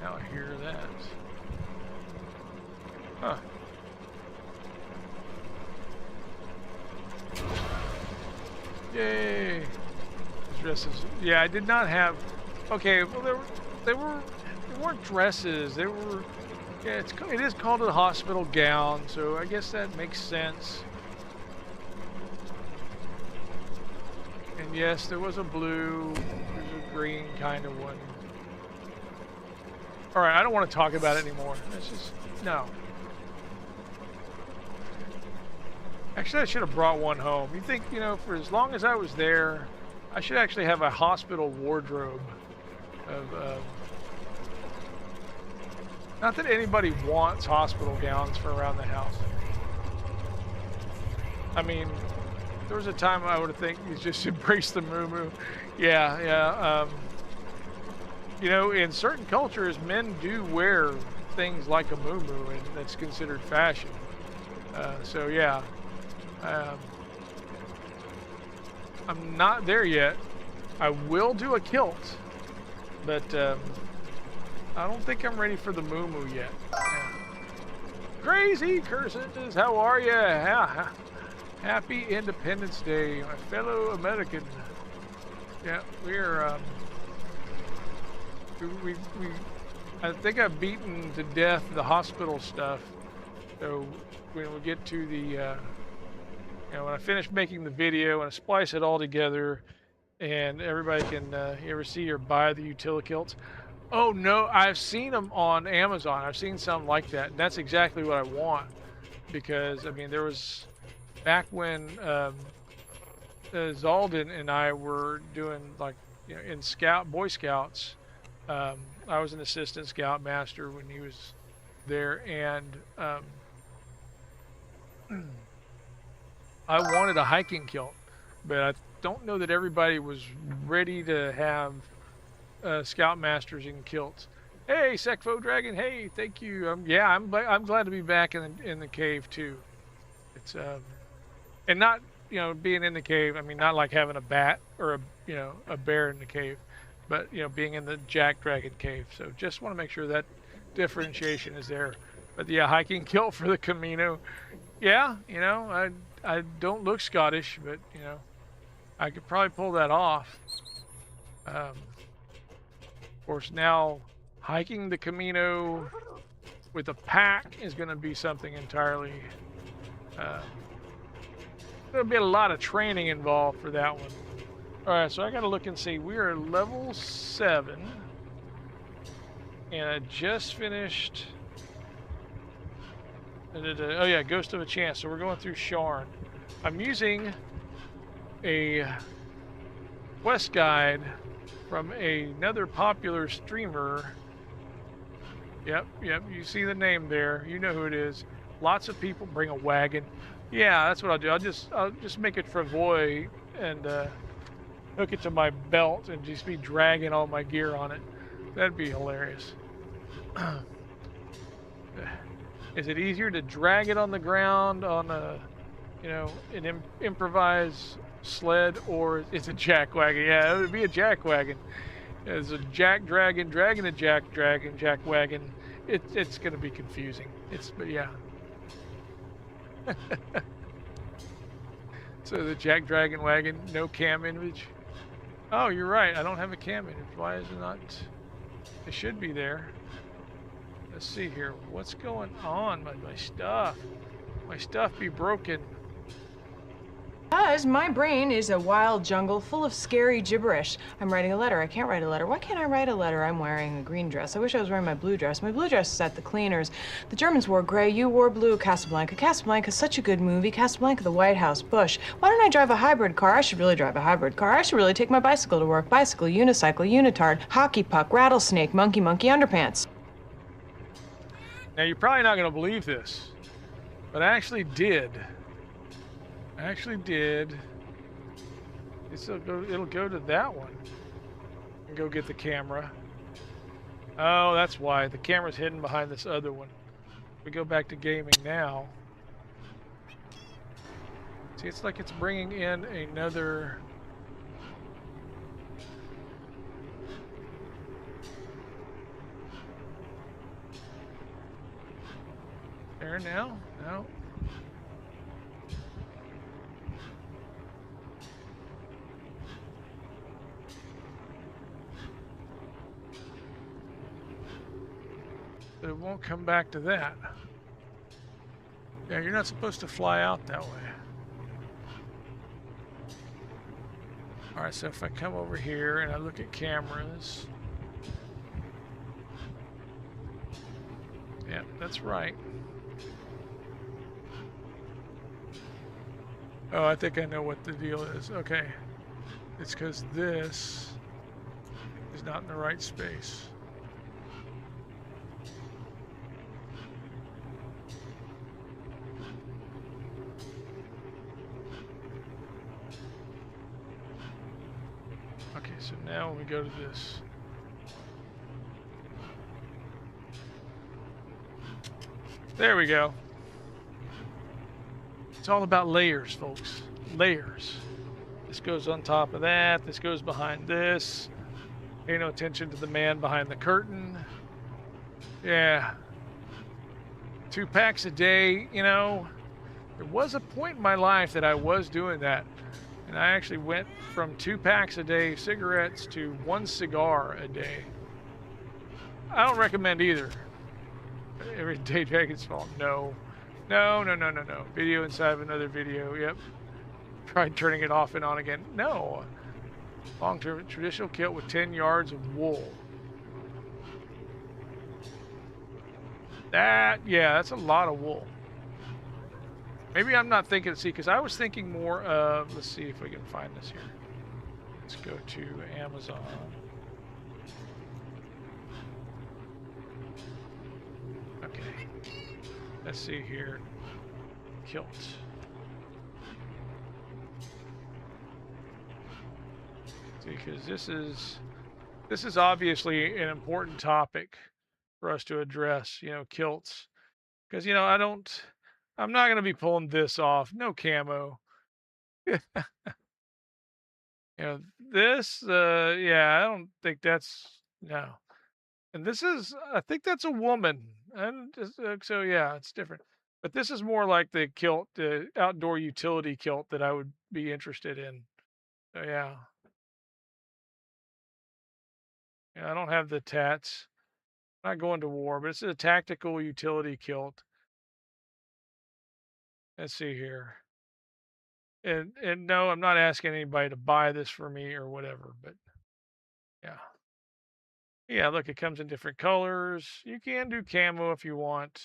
Now I hear that. Yay! Dresses. Yeah, I did not have. Okay, well they weren't dresses. They were. Yeah, it is called a hospital gown, so I guess that makes sense. And yes, there was a blue, there's a green kind of one. All right, I don't want to talk about it anymore. It's just no. Actually, I should have brought one home. You think, you know, for as long as I was there, I should actually have a hospital wardrobe of. Not that anybody wants hospital gowns for around the house. I mean, there was a time I would think you just embrace the moo-moo. Yeah. You know, in certain cultures, men do wear things like a moo-moo, and that's considered fashion. So yeah, I'm not there yet. I will do a kilt, but I don't think I'm ready for the moo-moo yet. Yeah. Crazy curses, how are you? Happy Independence Day, my fellow American. Yeah, we're I think I've beaten to death the hospital stuff. So when we get to the, you know, when I finish making the video and I splice it all together, and everybody can, you ever see or buy the utility kilts? Oh no, I've seen them on Amazon. I've seen some like that. And that's exactly what I want, because I mean, there was back when Zaldin and I were doing, like, you know, in Boy Scouts. I was an assistant scout master when he was there, and I wanted a hiking kilt, but I don't know that everybody was ready to have scoutmasters in kilts. Hey, Secfo Dragon. Hey, thank you. Yeah, I'm glad to be back in the cave too. It's and not, you know, being in the cave. I mean, not like having a bat or a bear in the cave, but you know, being in the JackDragon Cave. So just want to make sure that differentiation is there. But yeah, hiking kilt for the Camino. Yeah, you know, I don't look Scottish, but you know, I could probably pull that off. Of course, now hiking the Camino with a pack is going to be something entirely. There'll be a lot of training involved for that one. All right, so I got to look and see. We are level 7, and I just finished. Oh yeah, Ghost of a Chance. So we're going through Sharn. I'm using a quest guide from another popular streamer. Yep, you see the name there. You know who it is. Lots of people bring a wagon. Yeah, that's what I'll do. I'll just make it Fravoy and hook it to my belt and just be dragging all my gear on it. That'd be hilarious. Is it easier to drag it on the ground on a, you know, an improvised sled, or is it a jack wagon? Yeah, it would be a jack wagon. It's a jack dragon dragging a jack dragon jack wagon. It's going to be confusing. But yeah. So the Jack Dragon wagon, no cam image. Oh, you're right. I don't have a cam image. Why is it not? It should be there. Let's see here. What's going on? My stuff. My stuff be broken. Because my brain is a wild jungle full of scary gibberish. I'm writing a letter. I can't write a letter. Why can't I write a letter? I'm wearing a green dress. I wish I was wearing my blue dress. My blue dress is at the cleaners. The Germans wore gray. You wore blue. Casablanca. Casablanca's such a good movie. Casablanca, the White House, Bush. Why don't I drive a hybrid car? I should really drive a hybrid car. I should really take my bicycle to work. Bicycle, unicycle, unitard, hockey puck, rattlesnake, monkey, underpants. Now, you're probably not going to believe this, but I actually did. It'll go to that one and go get the camera. Oh, that's why the camera's hidden behind this other one. We go back to gaming now. See, it's like it's bringing in another. There now? No. But it won't come back to that. Yeah, you're not supposed to fly out that way. All right, so if I come over here and I look at cameras. Yeah, that's right. Oh, I think I know what the deal is. Okay. It's because this is not in the right space. Okay, so now when we go to this. There we go. It's all about layers, folks. Layers. This goes on top of that. This goes behind this. Pay no attention to the man behind the curtain. Yeah. 2 packs a day, you know. There was a point in my life that I was doing that. And I actually went from 2 packs a day cigarettes to 1 cigar a day. I don't recommend either. Every day Dragon's fault. No. No. Video inside of another video. Yep. Tried turning it off and on again. No. Long-term traditional kilt with 10 yards of wool. Yeah, that's a lot of wool. Maybe I'm not thinking, see, because I was thinking more of, let's see if we can find this here. Let's go to Amazon. Okay. Let's see here. Kilt. See, because this is obviously an important topic for us to address, you know, kilts. Because, you know, I'm not going to be pulling this off. No camo. You know, this, yeah, I don't think that's, no. And this is, I think that's a woman. And so, yeah, it's different. But this is more like the kilt, the outdoor utility kilt that I would be interested in. So, yeah. Yeah, I don't have the tats. I'm not going to war, but it's a tactical utility kilt. Let's see here. And no, I'm not asking anybody to buy this for me or whatever, but yeah. Yeah, look, it comes in different colors. You can do camo if you want.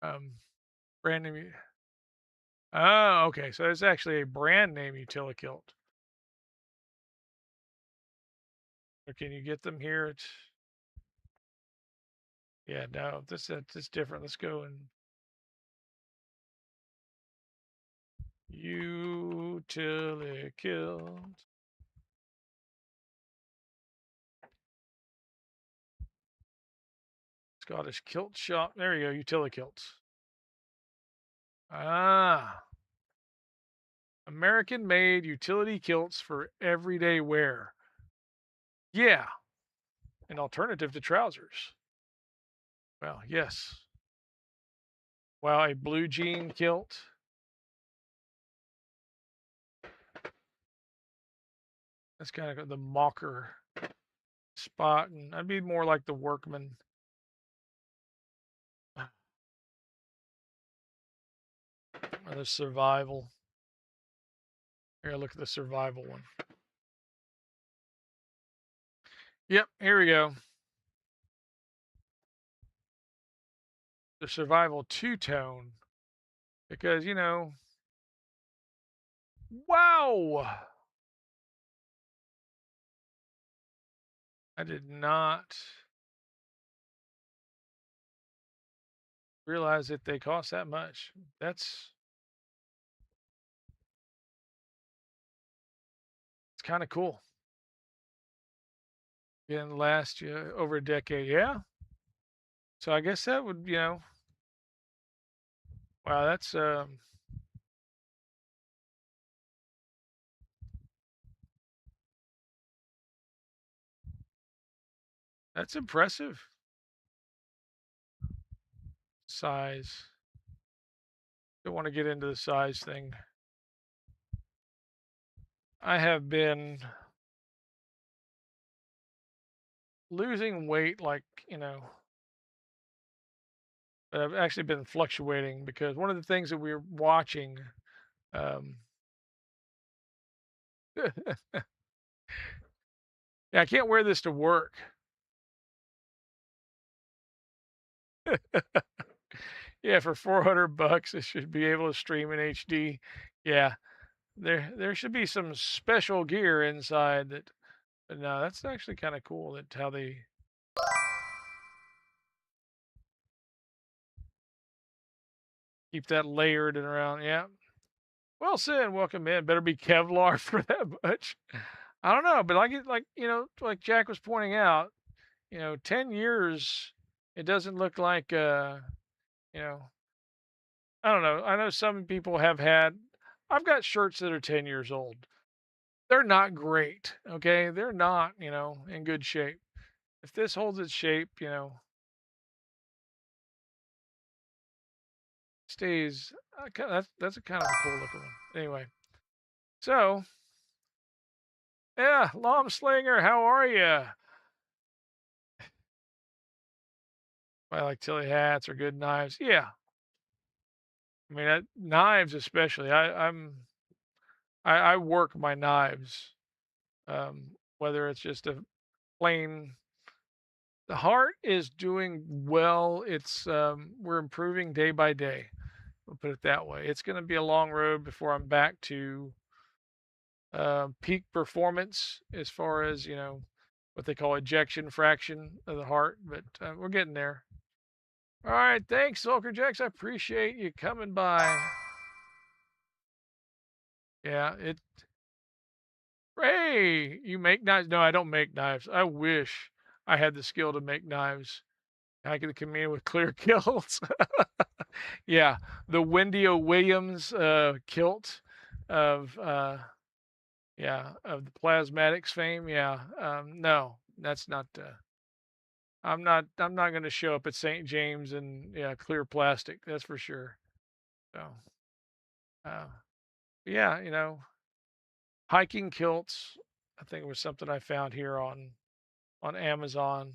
Brand name. Oh, okay. So it's actually a brand name utility kilt. Or can you get them here? It's yeah, no, this is different. Let's go and utility kilt. Scottish kilt shop. There you go, utility kilts. Ah. American made utility kilts for everyday wear. Yeah. An alternative to trousers. Well, yes. Well, a blue jean kilt. That's kind of the mocker spot, and I'd be more like the workman. Or the survival. Here, look at the survival one. Yep, here we go. The survival two-tone. Because, you know, wow! I did not realize that they cost that much. It's kind of cool. Again, last year, over a decade, yeah. So I guess that would, you know, wow, that's impressive. Size. Don't want to get into the size thing. I have been losing weight like, you know, but I've actually been fluctuating because one of the things that we're watching. Yeah, I can't wear this to work. Yeah, for $400, it should be able to stream in HD. Yeah, there should be some special gear inside that. But no, that's actually kind of cool that how they. Keep that layered and around. Yeah. Well said. Welcome in. Better be Kevlar for that much. I don't know, but like Jack was pointing out, 10 years, it doesn't look like, you know, I don't know. I know some people have had, I've got shirts that are 10 years old. They're not great. Okay. They're not, in good shape. If this holds its shape, stays, that's a kind of a cool looking one. Anyway. So, yeah, Lom Slinger, how are you? I like Tilly hats or good knives. Yeah, I mean knives especially. I work my knives, whether it's just a plain. The heart is doing well. It's we're improving day by day. We'll put it that way. It's going to be a long road before I'm back to peak performance as far as what they call ejection fraction of the heart, but we're getting there. All right, thanks, Sulker Jacks. I appreciate you coming by. Yeah, Ray, you make knives? No, I don't make knives. I wish I had the skill to make knives. I could come in with clear kilts. Yeah, the Wendy O. Williams kilt of of the Plasmatics fame. Yeah, no, that's not. I'm not going to show up at St. James in clear plastic. That's for sure. So, uh, yeah, hiking kilts. I think it was something I found here on Amazon.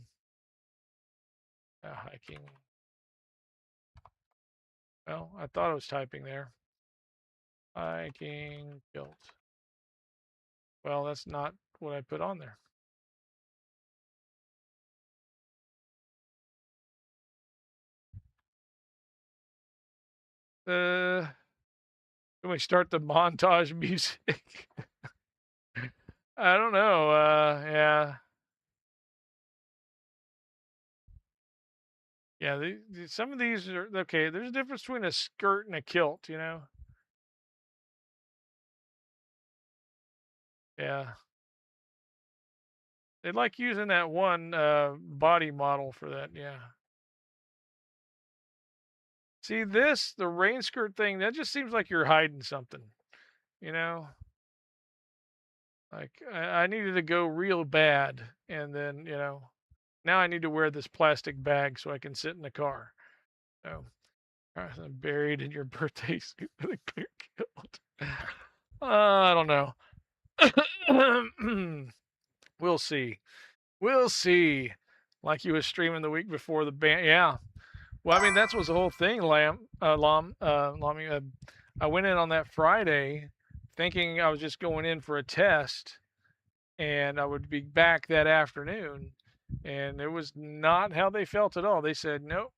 Hiking. Well, I thought I was typing there. Hiking kilt. Well, that's not what I put on there. Can we start the montage music? I don't know. Yeah. Yeah, some of these are okay. There's a difference between a skirt and a kilt, Yeah. They like using that one body model for that, yeah. See the rain skirt thing, that just seems like you're hiding something, you know? Like I needed to go real bad, and then, now I need to wear this plastic bag so I can sit in the car. So I'm buried in your birthday suit with a clear kilt. I don't know. We'll see. We'll see. Like you was streaming the week before the band. Yeah. Well, I mean, that was the whole thing, Lami. I went in on that Friday thinking I was just going in for a test and I would be back that afternoon. And it was not how they felt at all. They said, nope,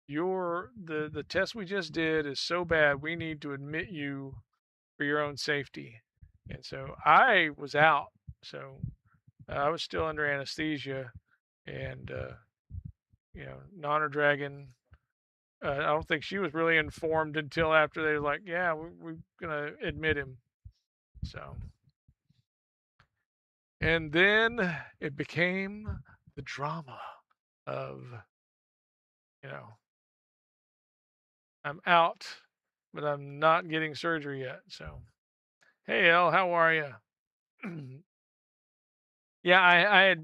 the test we just did is so bad, we need to admit you for your own safety. And so I was out. So I was still under anesthesia, and Nana Dragon. I don't think she was really informed until after they were like, "Yeah, we're gonna admit him." So, and then it became the drama of, I'm out, but I'm not getting surgery yet. So, hey, El, how are you? Yeah, I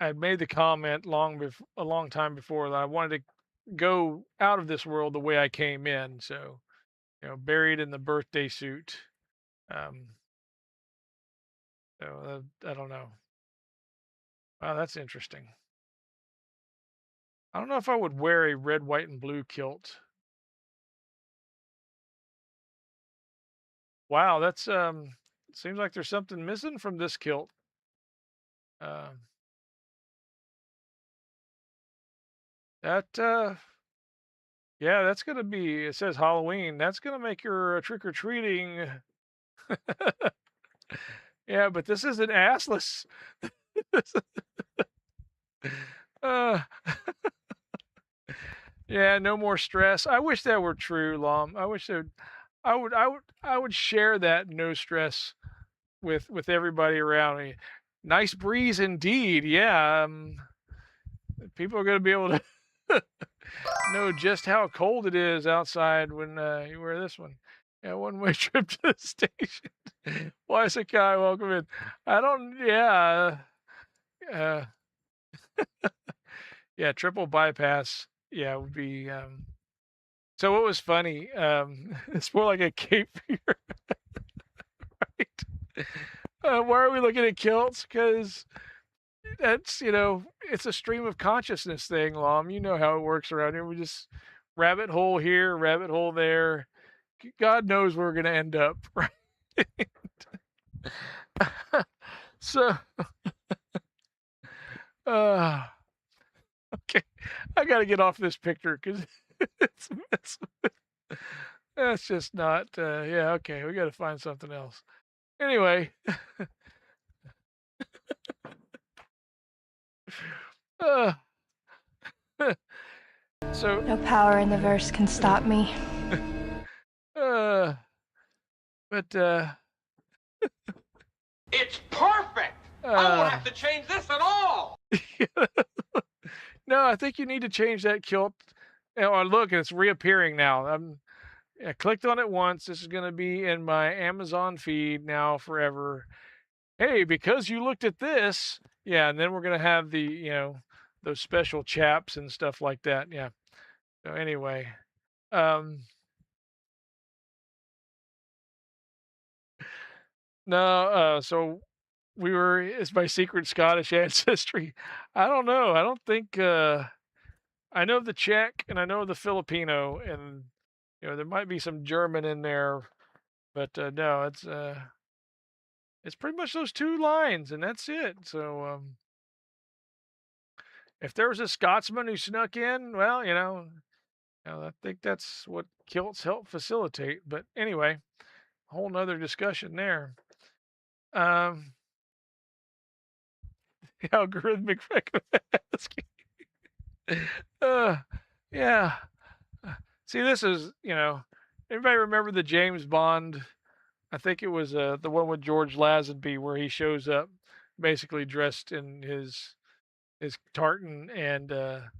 had made the comment a long time before that I wanted to go out of this world the way I came in. So, buried in the birthday suit. So I don't know. Wow, that's interesting. I don't know if I would wear a red, white, and blue kilt. Wow, that's seems like there's something missing from this kilt. That yeah, that's gonna be. It says Halloween. That's gonna make your trick or treating. Yeah, but this isn't assless. uh, yeah, no more stress. I wish that were true, Lom. I wish that I would share that no stress with everybody around me. Nice breeze indeed. Yeah, people are going to be able to know just how cold it is outside when you wear this one. Yeah, one-way trip to the station. Why is it Kai? Welcome in. I don't. Yeah. Yeah, triple bypass. Yeah, would be. So what was funny? It's more like a cape here, right? Why are we looking at kilts? Because that's, it's a stream of consciousness thing, Lom. You know how it works around here. We just rabbit hole here, rabbit hole there. God knows where we're going to end up, right? So, okay, I got to get off this picture because that's just not, yeah, okay, we got to find something else. Anyway. So no power in the verse can stop me. But It's perfect. I won't have to change this at all. No, I think you need to change that kilt. Oh, look, it's reappearing now. I clicked on it once. This is going to be in my Amazon feed now forever. Hey, because you looked at this, yeah, and then we're going to have the, those special chaps and stuff like that. Yeah. So anyway, no, so it's my secret Scottish ancestry. I don't know. I don't think, I know the Czech and I know the Filipino, and, there might be some German in there, but, no, it's pretty much those two lines and that's it. So, if there was a Scotsman who snuck in, well, I think that's what kilts help facilitate. But anyway, whole nother discussion there. Algorithmic recommendation. Yeah. See, this is, everybody remember the James Bond? I think it was the one with George Lazenby where he shows up basically dressed in his tartan and a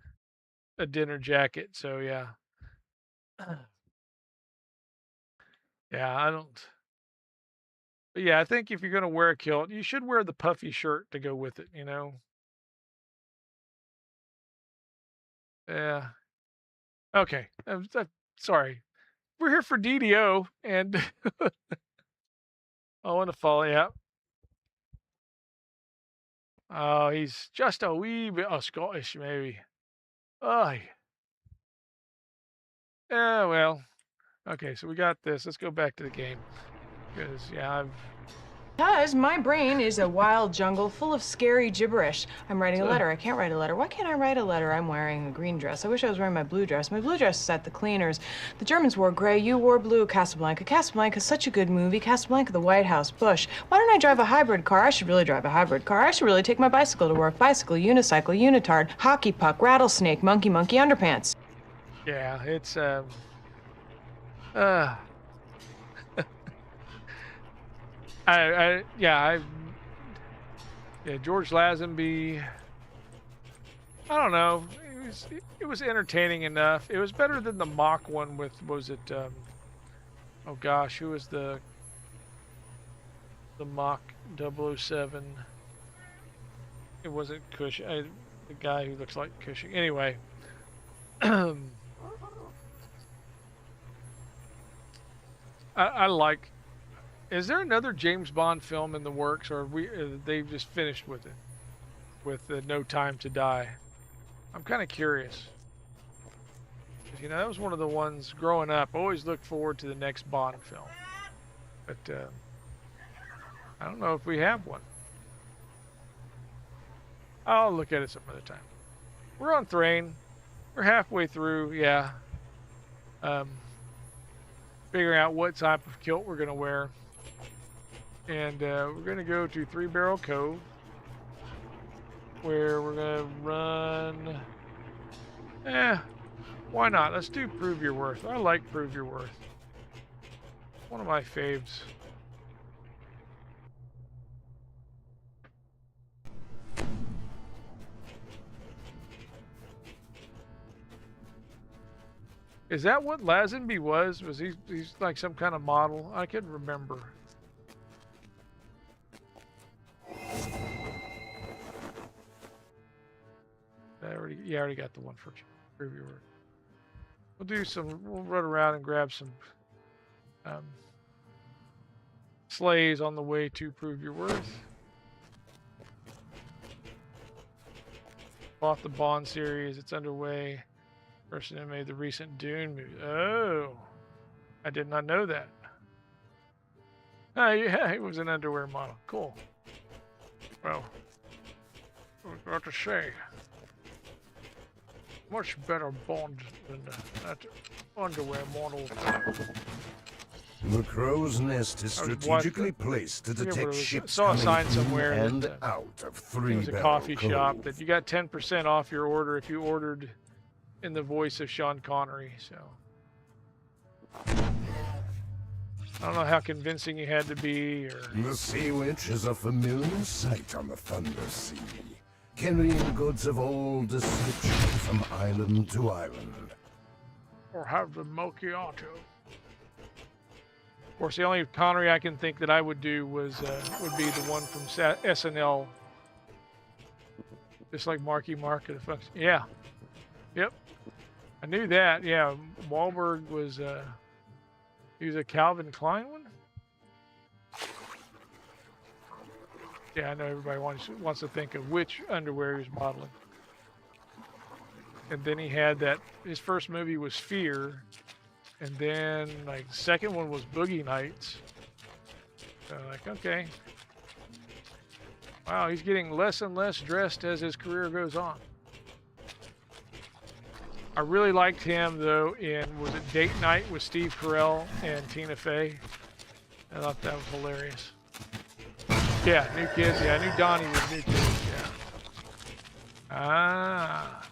dinner jacket. So yeah. Yeah, I don't. But yeah, I think if you're going to wear a kilt, you should wear the puffy shirt to go with it, Yeah. Okay. I'm sorry. We're here for DDO and I want to follow. Yeah. Oh, he's just a wee bit Scottish, maybe. Oh. Yeah, well. Okay, so we got this. Let's go back to the game. Because, yeah, Because my brain is a wild jungle full of scary gibberish. I'm writing a letter. I can't write a letter. Why can't I write a letter? I'm wearing a green dress. I wish I was wearing my blue dress. My blue dress is at the cleaners. The Germans wore gray. You wore blue. Casablanca. Casablanca's such a good movie. Casablanca, the White House, Bush. Why don't I drive a hybrid car? I should really drive a hybrid car. I should really take my bicycle to work. Bicycle, unicycle, unitard, hockey puck, rattlesnake, monkey, monkey, underpants. Yeah, it's yeah, George Lazenby. I don't know. It was entertaining enough. It was better than the mock one with, was it? Oh gosh, who was the mock 007? It wasn't Cushing. The guy who looks like Cushing. Anyway. I like. Is there another James Bond film in the works, or they've just finished with it, with No Time to Die? I'm kind of curious. You know, that was one of the ones growing up. I always looked forward to the next Bond film. But I don't know if we have one. I'll look at it some other time. We're on Thrane. We're halfway through, yeah. Figuring out what type of kilt we're going to wear. And we're going to go to Three Barrel Cove, where we're going to run... why not? Let's do Prove Your Worth. I like Prove Your Worth. One of my faves. Is that what Lazenby was? Was he's like some kind of model? I couldn't remember. I already got the one for Prove Your Worth. We'll run around and grab some slays on the way to Prove Your Worth. Bought the Bond series, it's underway. Person who made the recent Dune movie. Oh, I did not know that. Oh yeah, he was an underwear model. Cool. Well, I was about to say, much better Bond than that underwear model. The crow's nest is strategically placed to detect ships saw a sign coming in somewhere and that, out of it Three was a Barrel coffee Cove. shop that you got 10% off your order if you ordered in the voice of Sean Connery. So I don't know how convincing you had to be. Or... The Sea Witch is a familiar sight on the Thunder Sea, carrying goods of all description from island to island. Or have the Mochiato. Of course, the only Connery I can think that I would do would be the one from SNL. Just like Marky Mark of the Function. Yeah. Yep. I knew that. Yeah. Wahlberg was, he was a Calvin Klein one? Yeah, I know everybody wants to think of which underwear he was modeling. And then he had that, his first movie was Fear. And then, like, the second one was Boogie Nights. So, like, okay. Wow, he's getting less and less dressed as his career goes on. I really liked him, though, in, was it Date Night with Steve Carell and Tina Fey? I thought that was hilarious. Yeah, New Kids. Yeah, I knew Donnie was New Kids. Yeah. Ah.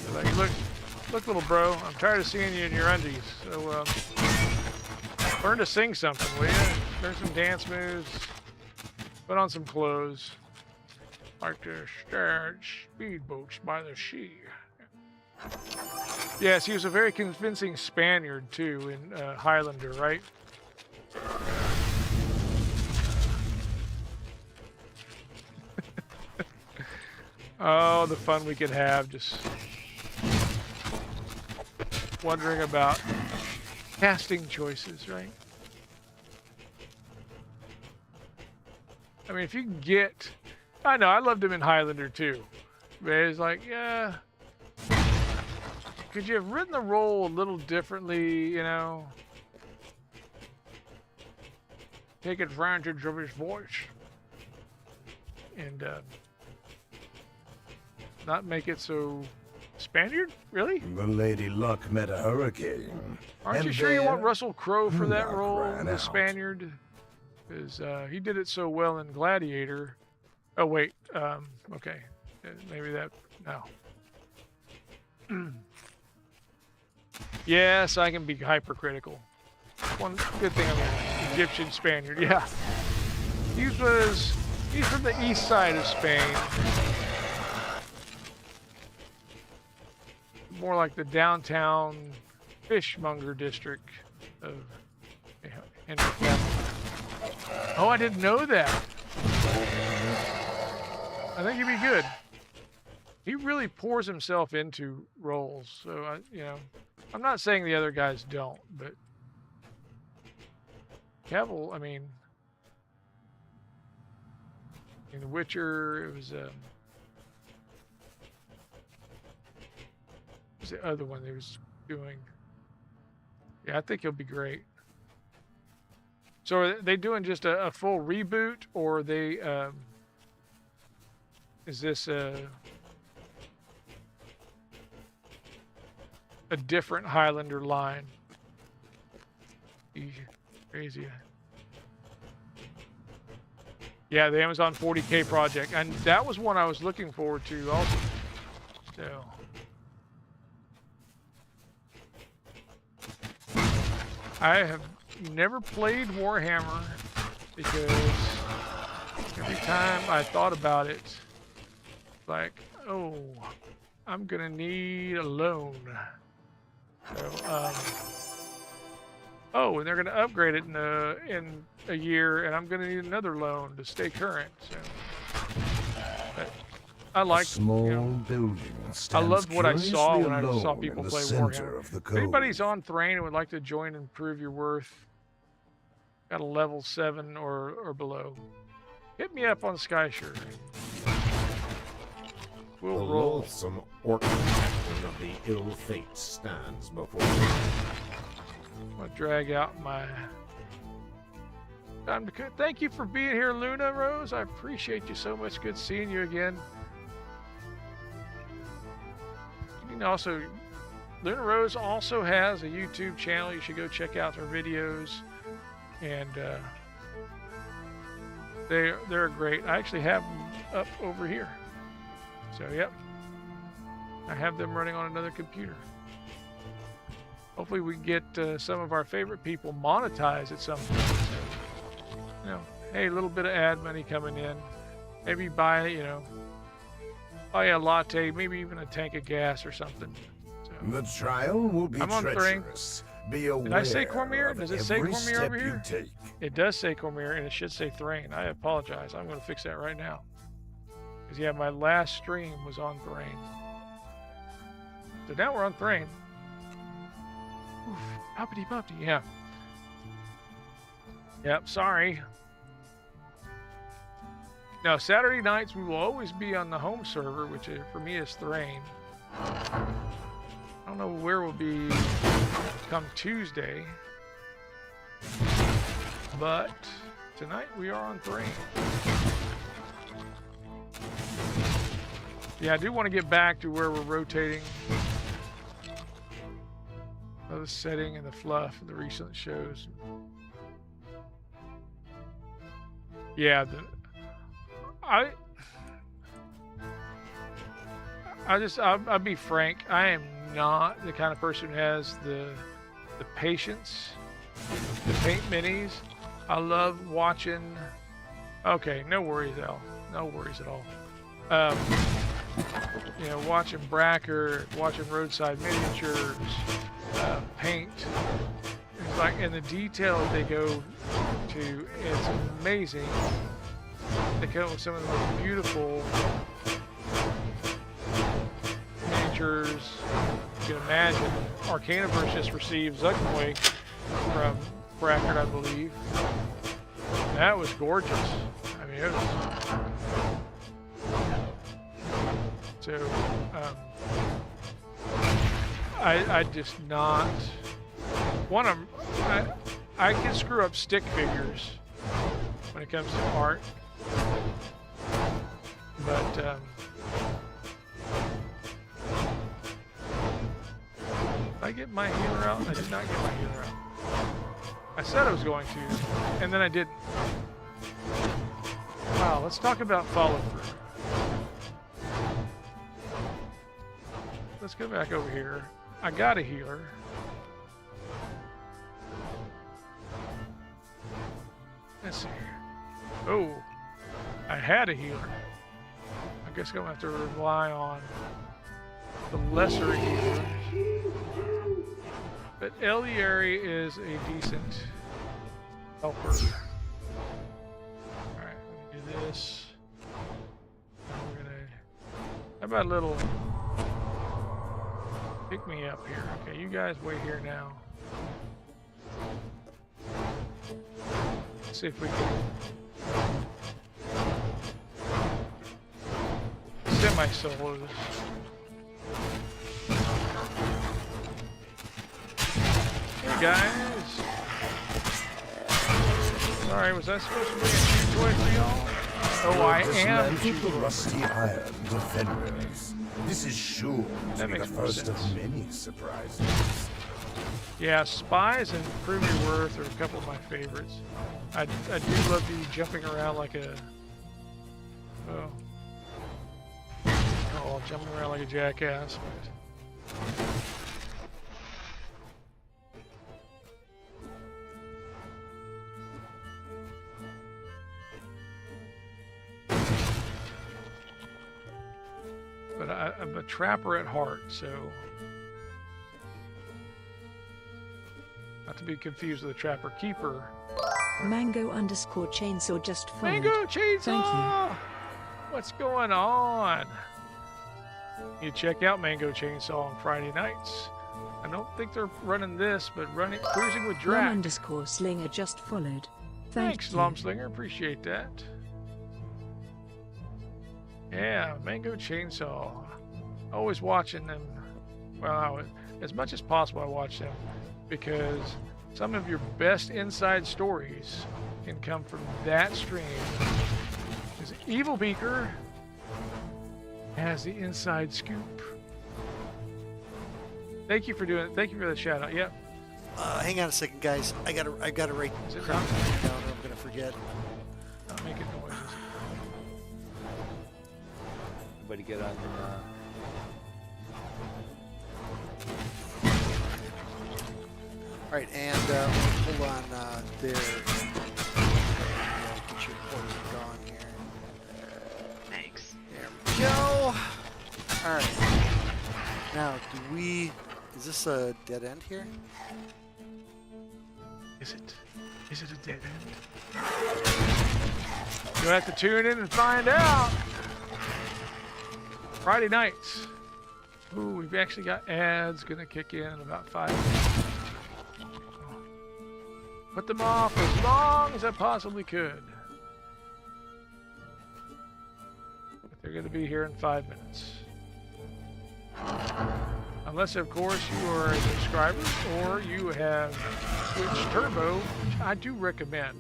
So, like, look, little bro, I'm tired of seeing you in your undies. So, learn to sing something, will you? Learn some dance moves. Put on some clothes. Like to stare at speedboats by the sea. Yes, he was a very convincing Spaniard, too, in Highlander, right? Oh, the fun we could have just wondering about casting choices, right? I mean, if you can get... I know, I loved him in Highlander, too. But it's like, yeah... Could you have written the role a little differently, you know? Take advantage of his voice. And not make it so Spaniard? Really? The Lady Luck met a hurricane. Aren't you sure you want Russell Crowe for that role, the Spaniard? Because he did it so well in Gladiator. Oh, wait. Okay. Maybe that... No. Yes, I can be hypercritical. One good thing I'm an Egyptian Spaniard. Yeah. He's from the east side of Spain. More like the downtown fishmonger district of Henry Cavill. Oh, I didn't know that. I think he'd be good. He really pours himself into roles. So, you know, I'm not saying the other guys don't, but Cavill, I mean, in The Witcher, it was was the other one they was doing? Yeah, I think he'll be great. So are they doing just a full reboot, or are they is this a different Highlander line? Crazy. Yeah, the Amazon 40K project, and that was one I was looking forward to also. So I have never played Warhammer because every time I thought about it, like, oh, I'm gonna need a loan. So, oh, and they're gonna upgrade it in a year, and I'm gonna need another loan to stay current. So, but I like small building. I loved what I saw when I curiously saw alone people in the play center Warhammer. of the If cove. anybody's on Thrane and would like to join and prove your worth, got a level 7 or below, hit me up on Skyshirt. We'll The roll. loathsome orc of the ill fate stands before you. I'm gonna drag out my time to cut. Thank you for being here, Luna Rose. I appreciate you so much. Good seeing you again. You can also, Luna Rose also has a YouTube channel. You should go check out her videos, and they're great. I actually have them up over here. So yep, I have them running on another computer. Hopefully we can get some of our favorite people monetized at some point. So, you know, hey, a little bit of ad money coming in. Maybe buy, you know, buy a latte, maybe even a tank of gas or something. So, The trial will be I'm on Thrane. treacherous. Be aware did I say Cormier? of Does it say every Cormier step over you here? take. It does say Cormier, and it should say Thrane. I apologize. I'm going to fix that right now. Because, yeah, my last stream was on Thrane. So now we're on Thrane. Oof, uppity puppy, yeah. Yep, sorry. Now, Saturday nights we will always be on the home server, which for me is Thrane. I don't know where we'll be come Tuesday, but tonight we are on Thrane. Yeah, I do want to get back to where we're rotating the setting and the fluff and the recent shows. Yeah, I'll be frank. I am not the kind of person who has the patience to paint minis. I love watching. Okay, no worries, Al. No worries at all. You know, watching Bracker, watching Roadside Miniatures, paint. It's like, and the detail that they go to, it's amazing. They come up with some of the most beautiful miniatures you can imagine. Arcanaverse just received Zuckenwake from Bracker, I believe. That was gorgeous. I mean, it was. So, I just not want to. I can screw up stick figures when it comes to art, but did I get my healer out? I did not get my healer out. I said I was going to, and then I didn't. Wow, let's talk about follow-through. Let's go back over here. I got a healer. Let's see here. Oh, I had a healer. I guess I'm going to have to rely on the lesser healers. But Elieri is a decent helper. Alright, let me do this. We're gonna. How about a little pick me up here? Okay, you guys wait here now. Let's see if we can semi-solo this. guys. Sorry, was I supposed to bring a cheap toy for y'all? Oh, I am. The rusty iron defenders. This is sure to be the makes more first sense. of many surprises. Yeah, Spies and Prove Your Worth are a couple of my favorites. I do love the jumping around like a... Oh, jumping around like a jackass. But I'm a trapper at heart, so... Not to be confused with a trapper keeper. Mango_chainsaw just followed. Mango Chainsaw! Thank you. What's going on? You check out Mango Chainsaw on Friday nights. I don't think they're running this, but cruising with Drac. Lom_slinger just followed. Thanks, Lomslinger. Appreciate that. Yeah, Mango Chainsaw. Always watching them. Well, as much as possible I watch them because some of your best inside stories can come from that stream. Because Evil Beaker has the inside scoop. Thank you for doing it. Thank you for the shout out. Yep. Hang on a second, guys. I gotta write crap down or I'm gonna forget. Not making noises. Everybody get on Alright, and hold on there. Get your poison gone here. Thanks. There we go. Alright. Now, is this a dead end here? Is it? Is it a dead end? You'll have to tune in and find out. Friday nights. Ooh, we've actually got ads gonna kick in about 5 minutes. Put them off as long as I possibly could. But they're gonna be here in 5 minutes. Unless, of course, you are a subscriber or you have Twitch Turbo, which I do recommend.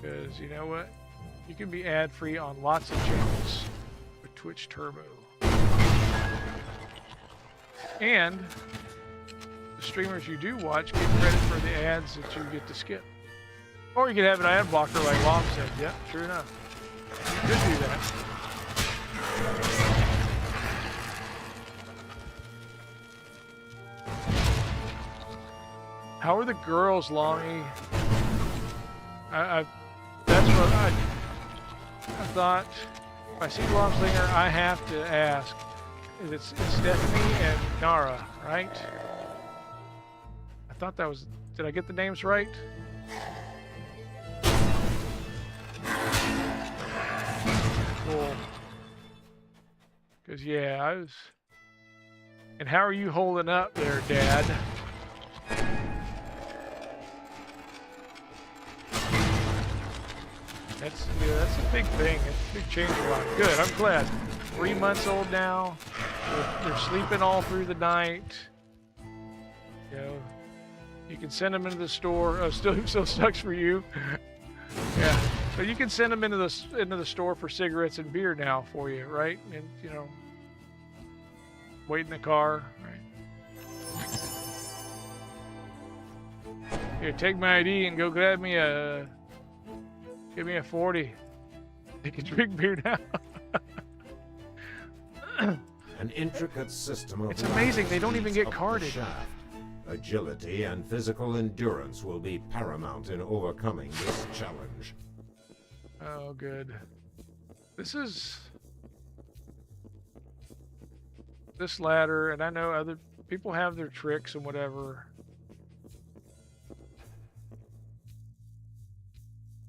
Because, you know what? You can be ad-free on lots of channels with Twitch Turbo. And the streamers you do watch get credit for the ads that you get to skip. Or you can have an ad blocker like Lom said. Yep, sure enough. You could do that. How are the girls, Longy? That's what I thought. If I see Lomslinger, I have to ask. It's Stephanie and Nara, right? I thought that was... Did I get the names right? Cool. Because, yeah, I was... And how are you holding up there, Dad? That's a big thing. It's a big change a lot. Good, I'm glad. 3 months old now. They're sleeping all through the night. You know, you can send them into the store. Oh, still sucks for you. Yeah, but you can send them into the store for cigarettes and beer now for you, right? And you know, wait in the car, right? Here, take my ID and go grab me a. Give me a 40. You can drink beer now. An intricate system of... It's amazing, they don't even get carded. Shaft. Agility and physical endurance will be paramount in overcoming this challenge. Oh, good. This ladder, and I know other people have their tricks and whatever.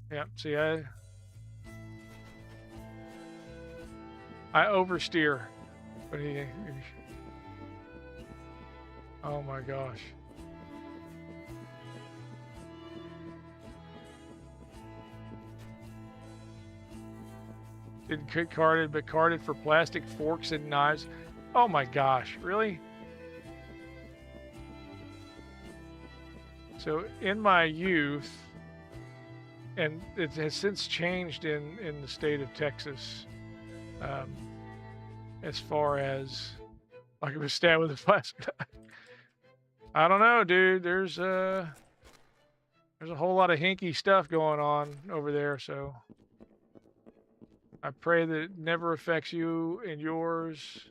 Yeah, see, I oversteer, but oh my gosh. Didn't get carded, but carded for plastic forks and knives. Oh my gosh, really? So in my youth, and it has since changed in the state of Texas, as far as like it was stabbed with a plastic knife. I don't know, dude. There's a whole lot of hinky stuff going on over there, so I pray that it never affects you and yours.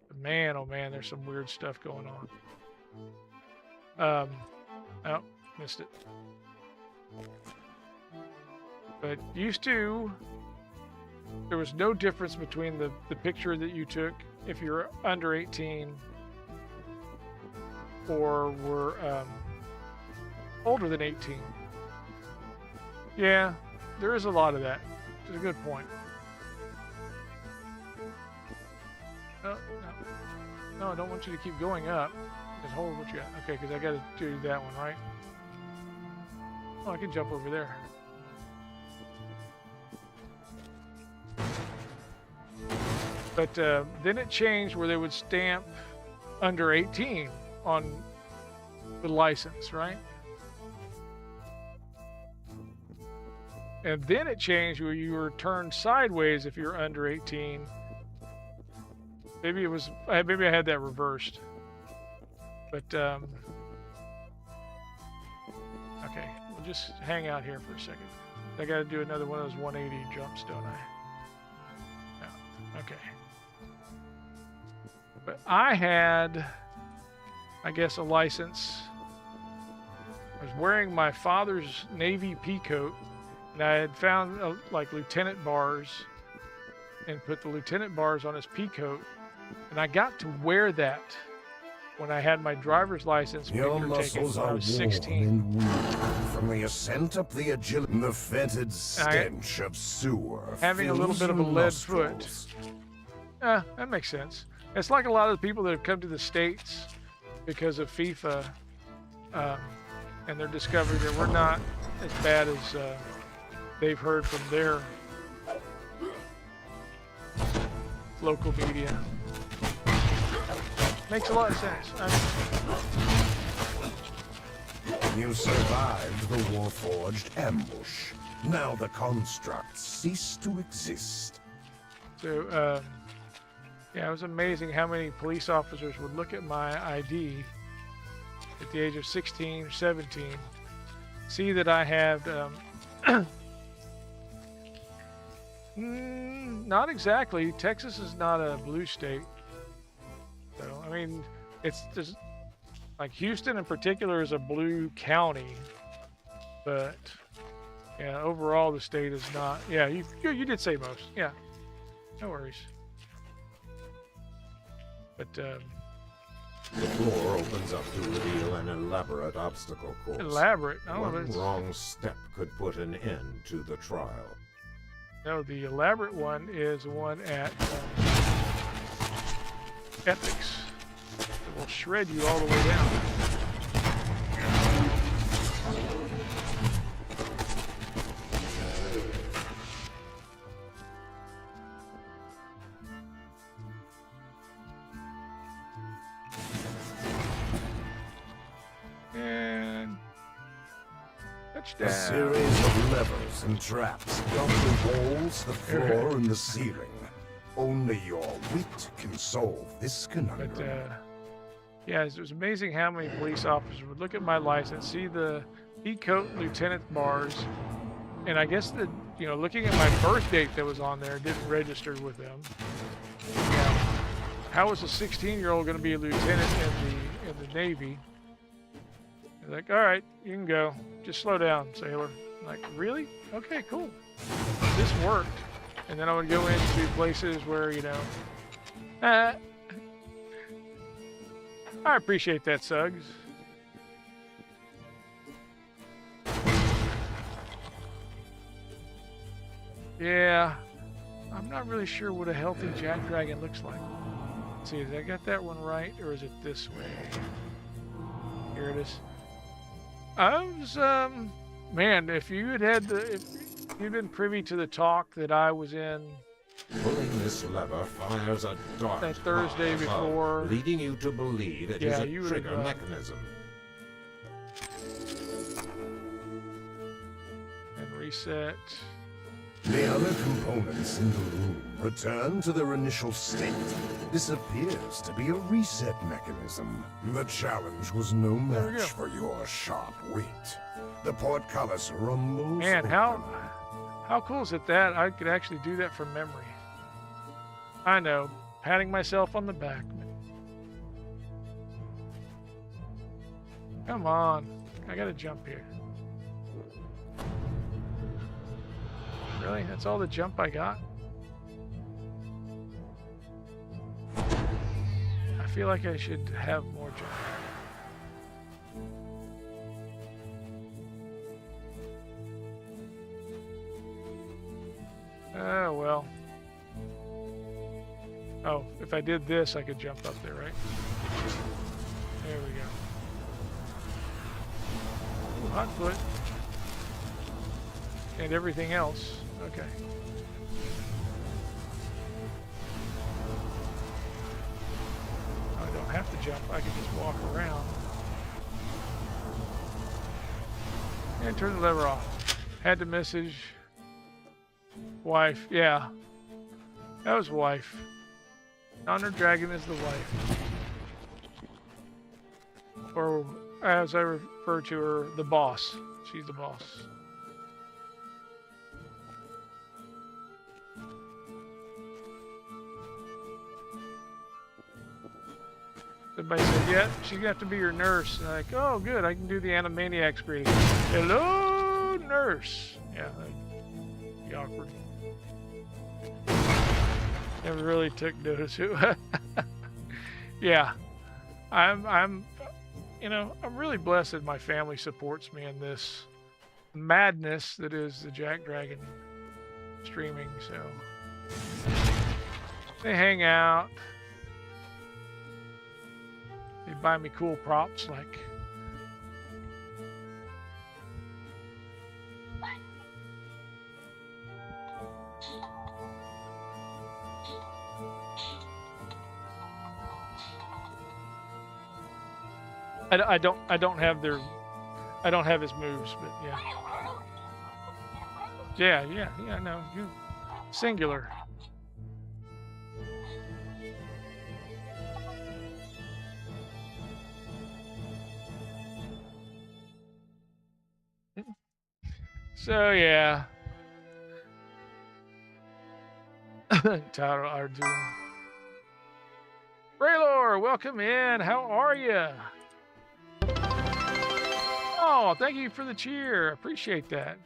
But man, oh man, there's some weird stuff going on. Oh, missed it. But used to, there was no difference between the picture that you took if you're under 18 or were older than 18. Yeah, there is a lot of that. It's a good point. No, I don't want you to keep going up. Just hold what you got. Okay, because I got to do that one, right? Oh, I can jump over there. But then it changed where they would stamp under 18 on the license, right? And then it changed where you were turned sideways if you're under 18. Maybe it was, maybe I had that reversed. But, okay, we'll just hang out here for a second. I got to do another one of those 180 jumps, don't I? No. Okay. But I had, I guess, a license. I was wearing my father's Navy pea coat, and I had found like lieutenant bars and put the lieutenant bars on his pea coat, and I got to wear that when I had my driver's license. Your muscles are 16. And weak from the ascent up the agility and the fetid stench of sewer. Having a little bit of a lead foot. That makes sense. It's like a lot of the people that have come to the States because of FIFA, and they're discovering that we're not as bad as they've heard from their local media. Makes a lot of sense. You survived the Warforged ambush. Now the constructs cease to exist. So, yeah, it was amazing how many police officers would look at my ID at the age of 16 or 17, see that I had, not exactly. Texas is not a blue state. So, I mean, it's just, like Houston in particular is a blue county, but yeah, overall the state is not. Yeah, you did say most. Yeah, no worries. But the floor opens up to reveal an elaborate obstacle course. Elaborate? I don't know. One wrong step could put an end to the trial. No, the elaborate one is the one at Ethics. It will shred you all the way down. And touchdown. A series of levers and traps guard the walls, the floor, and the ceiling. Only your wit can solve this conundrum. But, yeah, it was amazing how many police officers would look at my license, see the pea-coat lieutenant bars, and I guess that, you know, looking at my birth date that was on there didn't register with them. Yeah. How was a 16-year-old going to be a lieutenant in the Navy? They're like, all right, you can go. Just slow down, sailor. I'm like, really? Okay, cool. This worked. And then I would go into places where, you know, I appreciate that, Suggs. Yeah, I'm not really sure what a healthy JackDragon looks like. Let's see, I got that one right, or is it this way? Here it is. I was, man, if you had if you'd been privy to the talk that I was in, Pulling this lever fires a dart that Thursday before, leading you to believe it is a trigger mechanism. reset. The other components in the room return to their initial state. This appears to be a reset mechanism. The challenge was no match for your sharp wit. The portcullis rumbles. Man, how cool is it that I could actually do that from memory? I know, patting myself on the back. Come on, I gotta jump here. Really? That's all the jump I got? I feel like I should have more jump. Oh, well. Oh, if I did this, I could jump up there, right? There we go. Ooh, hot foot. And everything else. Okay. I don't have to jump. I can just walk around. And turn the lever off. Had to message. Wife. Yeah. That was wife. Honor Dragon is the wife. Or, as I refer to her, the boss. She's the boss. Everybody said, yeah, she's gonna have to be your nurse. And I'm like, oh, good, I can do the Animaniacs greeting. Hello, nurse. Yeah, that'd be awkward. Never really took notice who. Yeah, I'm, you know, I'm really blessed that my family supports me in this madness that is the JackDragon streaming. So they hang out. They buy me cool props like I don't have their his moves, but yeah, no, you singular. So yeah. Taro Arjun. Raylor, welcome in. How are you? Oh, thank you for the cheer. Appreciate that.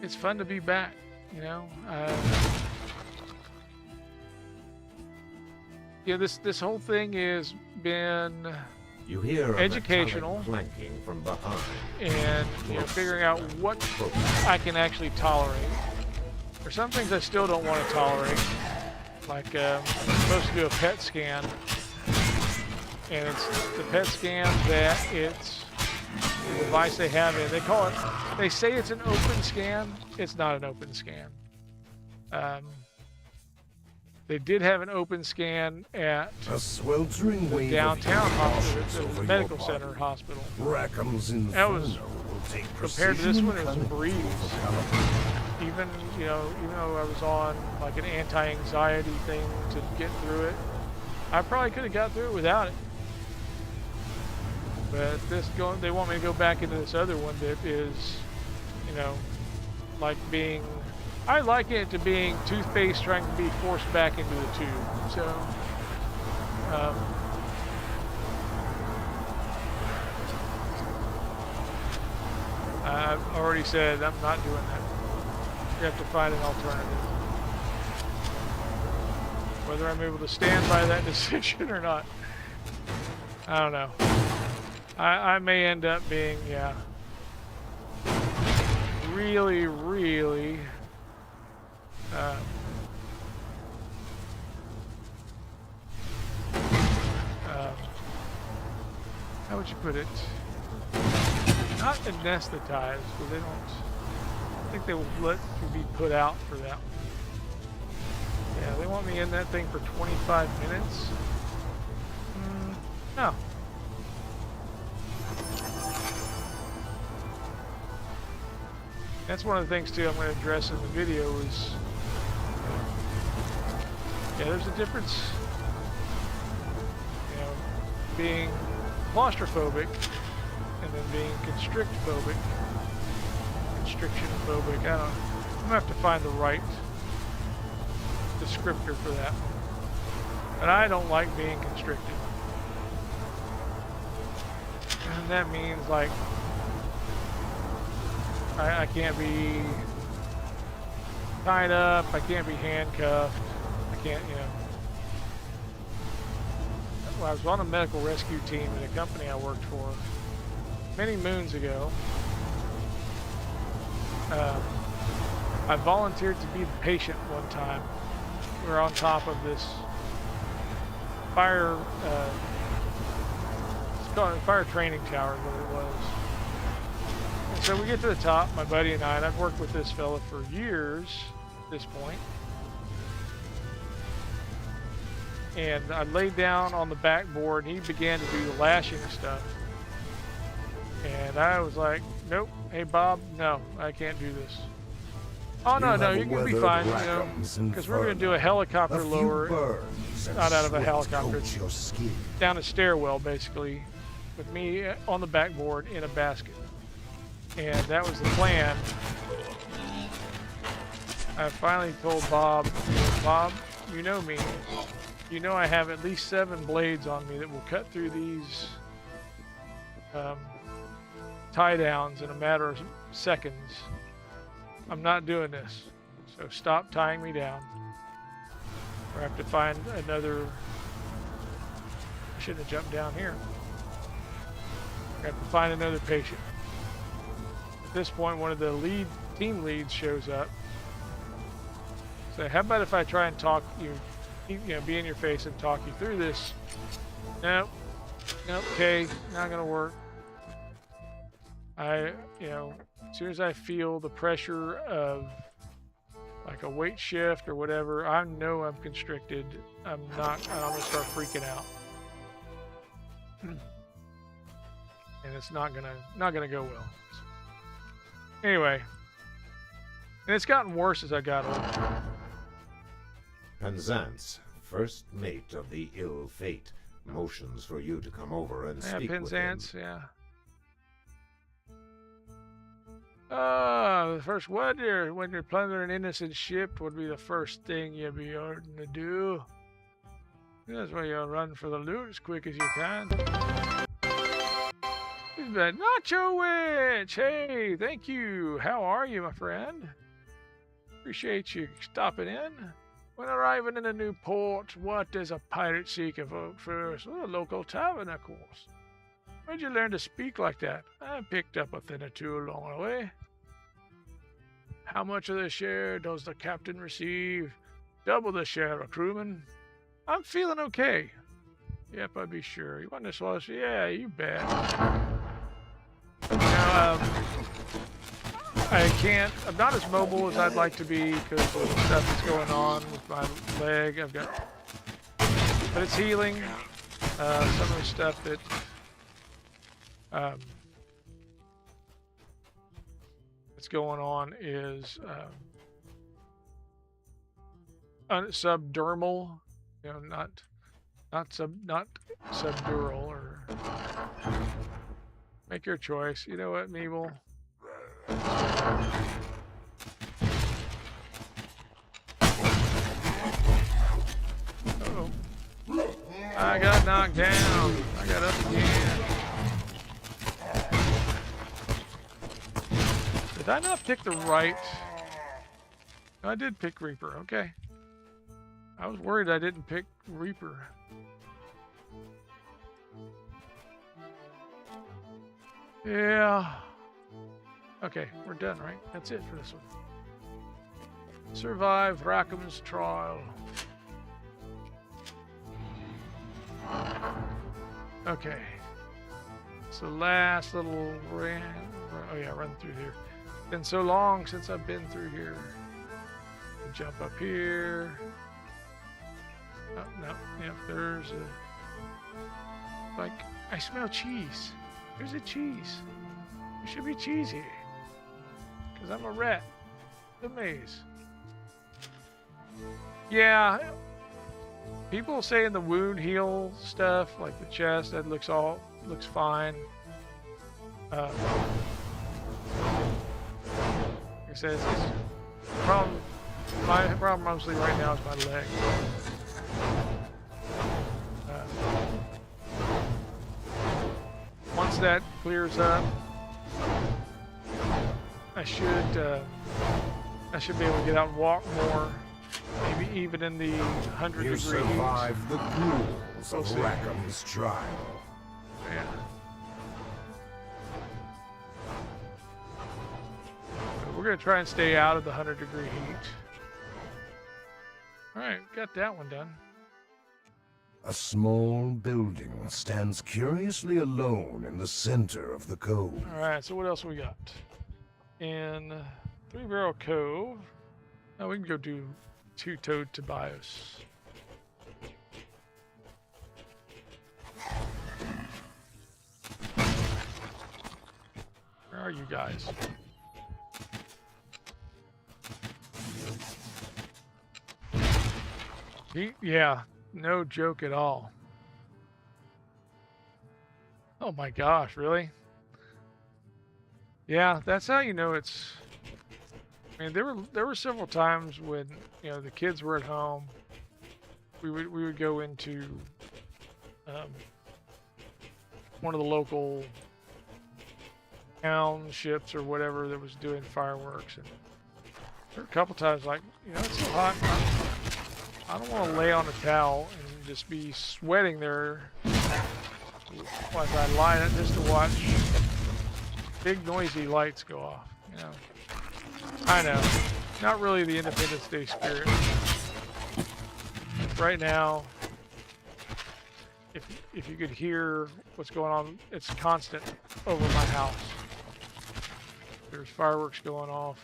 It's fun to be back, you know. Yeah, this whole thing has been you hear educational, clanking from behind, and you know, figuring out what I can actually tolerate. There's some things I still don't want to tolerate, like I'm supposed to do a PET scan, and it's the PET scan that it's the device they have in. They say it's an open scan. It's not an open scan. They did have an open scan at the downtown hospital, the medical center hospital. That was, compared to this one, it was a breeze. Even though I was on like an anti-anxiety thing to get through it, I probably could have got through it without it. But they want me to go back into this other one that is, you know, like being. I liken it to being toothpaste trying to be forced back into the tube. So, I've already said I'm not doing that. You have to find an alternative. Whether I'm able to stand by that decision or not, I don't know. I may end up being, yeah, really. How would you put it? Not anesthetized, because they don't. I think they will let you be put out for that one. Yeah, they want me in that thing for 25 minutes. No. That's one of the things too I'm going to address in the video is, yeah, there's a difference, you know, being claustrophobic and then being constrict-phobic, constriction-phobic. I'm going to have to find the right descriptor for that one. But I don't like being constricted. And that means like I can't be tied up, I can't be handcuffed, I can't, you know. Well, I was on a medical rescue team at a company I worked for many moons ago. I volunteered to be the patient one time. We were on top of this fire, it's called a fire training tower is what it was. And so we get to the top, my buddy and I've worked with this fella for years at this point. And I laid down on the backboard and he began to do the lashing stuff. And I was like, nope, hey Bob, no, I can't do this. Oh no, no, you can be fine, you know, because we're going to do a helicopter lower, not out of a helicopter, down a stairwell basically, with me on the backboard in a basket. And that was the plan. I finally told Bob, Bob, you know me, you know I have at least 7 blades on me that will cut through these tie downs in a matter of seconds. I'm not doing this, so stop tying me down. Or I have to find another. I shouldn't have jumped down here. I have to find another patient. At this point, one of the team leads shows up. So how about if I try and talk you, be in your face and talk you through this? Nope. Nope. Okay, not gonna work. As soon as I feel the pressure of like a weight shift or whatever, I know I'm constricted. I'm gonna start freaking out. And it's not gonna go well. Anyway, and it's gotten worse as I got older. Penzance, first mate of the ill fate, motions for you to come over and speak Penzance, with him. yeah. The first when you're plundering an innocent ship would be the first thing you'd be ordering to do. That's why you'll run for the loot as quick as you can. He's been Nacho Witch! Hey, thank you. How are you, my friend? Appreciate you stopping in. When arriving in a new port, what does a pirate seek of first? Well, a local tavern, of course. Where'd you learn to speak like that? I picked up a thing or two along the way. How much of the share does the captain receive? Double the share, a crewman. I'm feeling okay. Yep, I'd be sure. You want to swallow? Yeah, you bet. Now, I'm not as mobile as I'd like to be because of the stuff that's going on with my leg. But it's healing. Some of the stuff that that's going on is subdermal, not subdural, or make your choice. You know what, Meeble? Uh-oh. I got knocked down. I got up again. Did I not pick the right? No, I did pick Reaper. Okay. I was worried I didn't pick Reaper. Yeah. Okay, we're done, right? That's it for this one. Survive Rackham's trial. Okay. It's the last little run through here. Been so long since I've been through here. Jump up here. Oh, no. Yep, there's a... Like, I smell cheese. There's a cheese. There should be cheese here. Because I'm a rat. The maze. Yeah. People saying the wound heal stuff, like the chest, that looks fine. Like I said, my problem mostly right now is my leg. Once that clears up, I should be able to get out and walk more. Maybe even in the 100-degree heat. You survived the gruels of Rackham's trial. Yeah. We're going to try and stay out of the 100-degree heat. Alright, got that one done. A small building stands curiously alone in the center of the cove. Alright, so what else we got? In Three Barrel Cove. Now we can go do Two-Toed Tobias. Where are you guys? Yeah, no joke at all. Oh my gosh, really? Yeah, that's how you know it's... I mean, there were several times when, you know, the kids were at home. We would go into one of the local townships or whatever that was doing fireworks, and there were a couple times like, you know, it's so hot. I don't want to lay on a towel and just be sweating there like I line it just to watch big noisy lights go off. You know, I know, not really the Independence Day spirit. Right now, if you could hear what's going on, it's constant over my house. There's fireworks going off.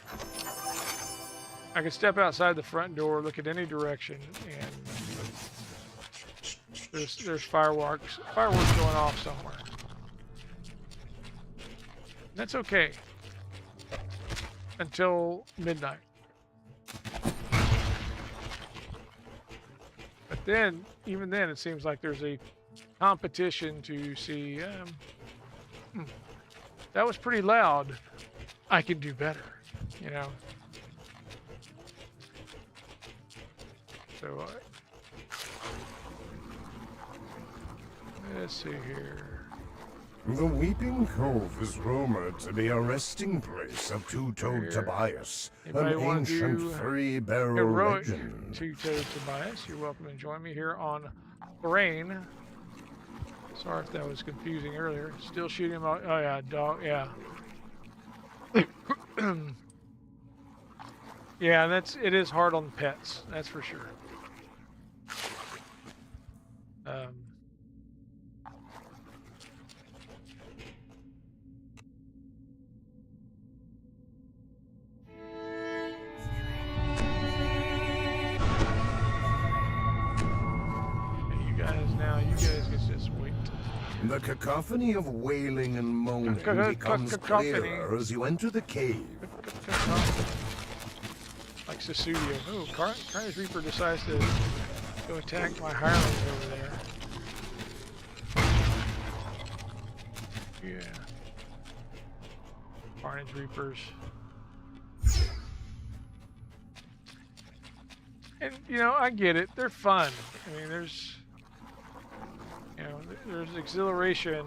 I could step outside the front door, look at any direction, and there's fireworks going off somewhere. That's okay until midnight. But then, even then, it seems like there's a competition to see, that was pretty loud. I can do better, you know. So, let's see here. The Weeping Cove is rumored to be a resting place of Two-Toed Tobias, an ancient three-barrel legend. Two-Toed Tobias, you're welcome to join me here on Thrane. Sorry if that was confusing earlier. Still shooting him out. Oh yeah, dog. Yeah. Yeah, it is hard on pets. That's for sure. You guys can just wait. The cacophony of wailing and moaning becomes clearer as you enter the cave. Like Susudio. Oh, Carnage Reaper decides to go attack my hirelings over there. Yeah. Carnage Reapers. And, you know, I get it. They're fun. I mean, there's exhilaration,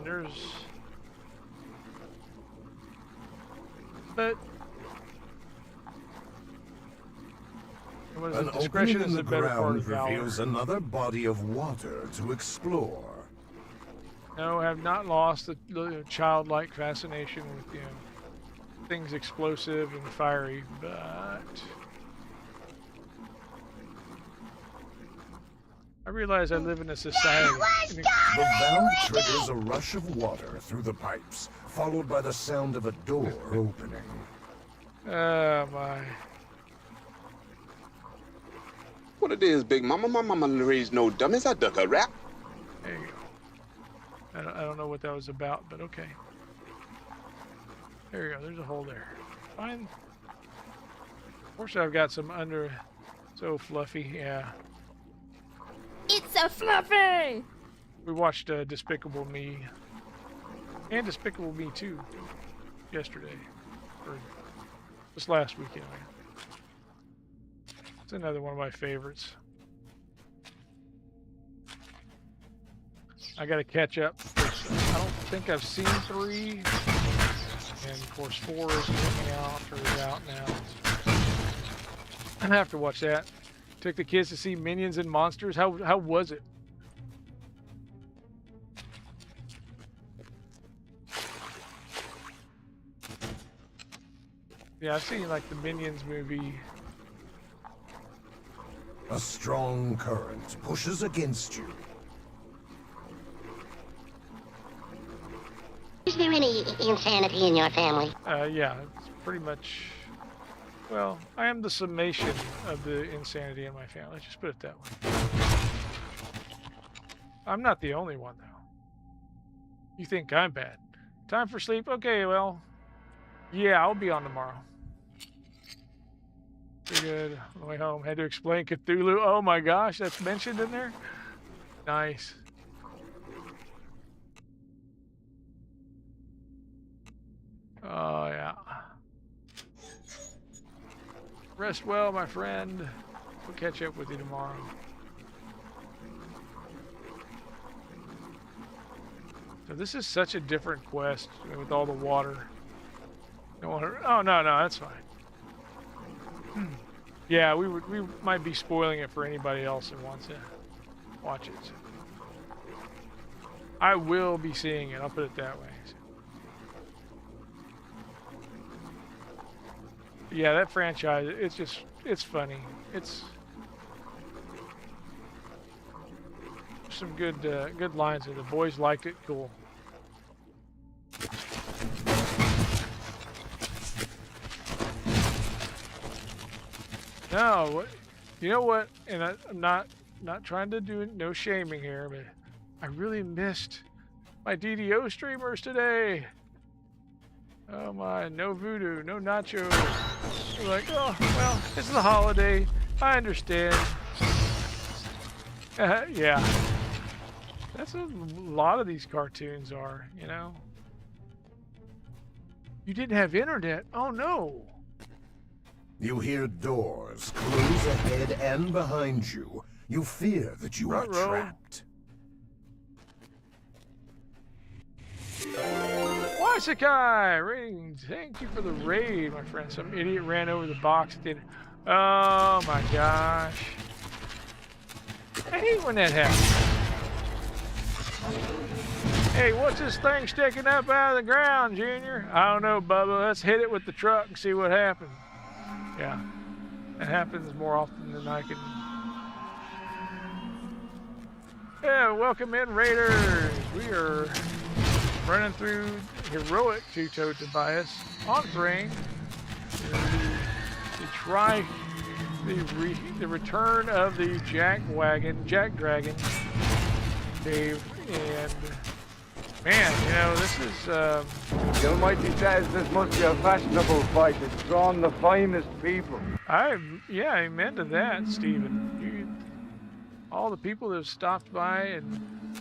but an opening in the ground reveals another body of water to explore. No, I have not lost the childlike fascination with, you know, things explosive and fiery, but I realize I live in a society. The valve triggers a rush of water through the pipes, followed by the sound of a door opening. Oh my. What it is, Big Mama? My mama raised no dummies. I duck a rap. There you go. I don't know what that was about, but okay. There you go. There's a hole there. course, I've got some under. So fluffy, yeah. It's so fluffy! We watched Despicable Me. And Despicable Me 2 yesterday. Or just last weekend. It's another one of my favorites. I gotta catch up. I don't think I've seen 3. And of course 4 is coming out, or is out now. I have to watch that. Took the kids to see Minions and Monsters. How was it? Yeah, I've seen like the Minions movie. A strong current pushes against you. Is there any insanity in your family? Yeah, it's pretty much. Well, I am the summation of the insanity in my family. Let's just put it that way. I'm not the only one, though. You think I'm bad. Time for sleep? Okay, well, yeah, I'll be on tomorrow. Pretty good. On the way home, had to explain Cthulhu. Oh my gosh, that's mentioned in there? Nice. Oh, yeah. Rest well, my friend. We'll catch up with you tomorrow. So this is such a different quest with all the water. Oh no, that's fine. Yeah, we might be spoiling it for anybody else that wants to watch it. I will be seeing it. I'll put it that way. Yeah, that franchise, it's funny. It's some good lines there. The boys liked it. Cool. No, you know what? And I'm not trying to do no shaming here, but I really missed my DDO streamers today. Oh my, no voodoo, no nacho. We're like, oh, well, it's the holiday. I understand. Yeah. That's a lot of these cartoons are, you know. You didn't have internet? Oh no. You hear doors close ahead and behind you. You fear that you are trapped. Waisakai! Rating, thank you for the raid, my friend. Some idiot ran over the box. Oh my gosh. I hate when that happens. Hey, what's this thing sticking up out of the ground, Junior? I don't know, Bubba. Let's hit it with the truck and see what happens. Yeah, it happens more often than I can. Yeah, welcome in, Raiders. We are running through heroic two-toed Tobias on Thrane to try the return of the JackDragon Cave, and man, you know, this is The Almighty says this must be a fashionable fight. It's drawn the finest people. Yeah, amen to that, Stephen. All the people that have stopped by, and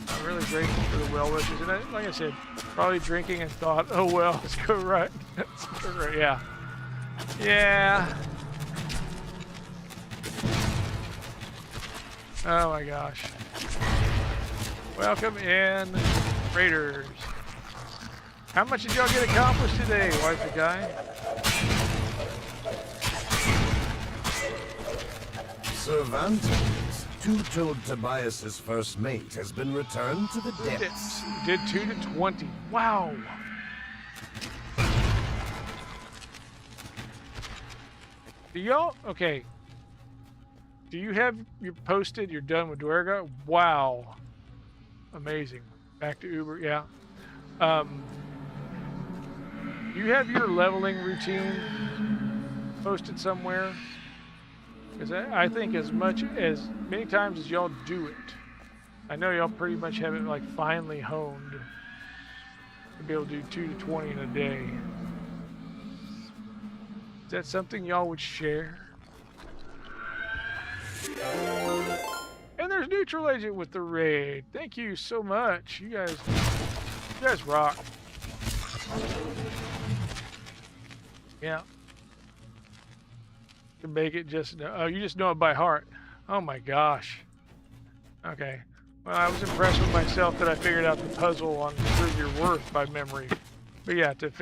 I'm really grateful for the well wishes. And like I said, probably drinking and thought, oh well, let's go right. Let's go right. Yeah. Yeah. Oh my gosh. Welcome in, Raiders. How much did y'all get accomplished today, Wifey Guy? Cervantes, two-toed Tobias's first mate, has been returned to the depths. Did 2 to 20. Wow. Do y'all, okay. Do you have your posted, you're done with Duerga? Wow. Amazing. Back to Uber, yeah. You have your leveling routine posted somewhere? Because I think as many times as y'all do it, I know y'all pretty much have it like finely honed to be able to do 2 to 20 in a day. Is that something y'all would share? And there's Neutral Agent with the raid. Thank you so much. You guys rock. Yeah. You can make it just, oh, you just know it by heart. Oh my gosh. Okay. Well, I was impressed with myself that I figured out the puzzle on Prove Your Worth by memory. But yeah, to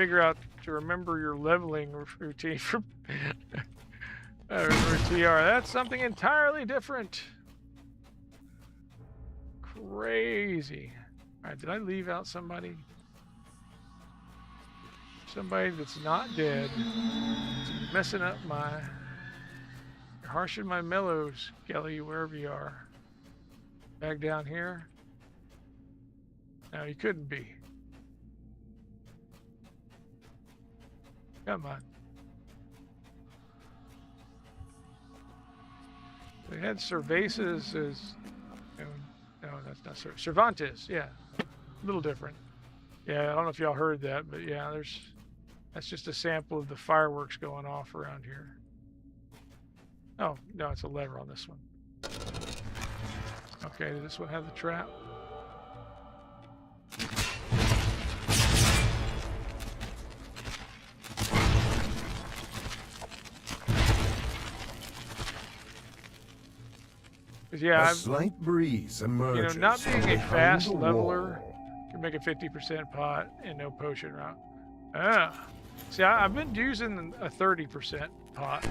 remember your leveling routine for TR, that's something entirely different. Crazy. All right, did I leave out somebody? Somebody that's not dead. It's messing up harshing my mellows, Kelly, wherever you are. Back down here. No, you couldn't be. Come on. We had Cervezas as... No, that's not Cervantes. Yeah, a little different. Yeah, I don't know if y'all heard that, but yeah, that's just a sample of the fireworks going off around here. Oh, no, it's a lever on this one. Okay, does this one have the trap? Yeah, a slight breeze emerges. You know, not being a fast leveler can make a 50% pot and no potion route. Ah, see, I've been using a 30% pot,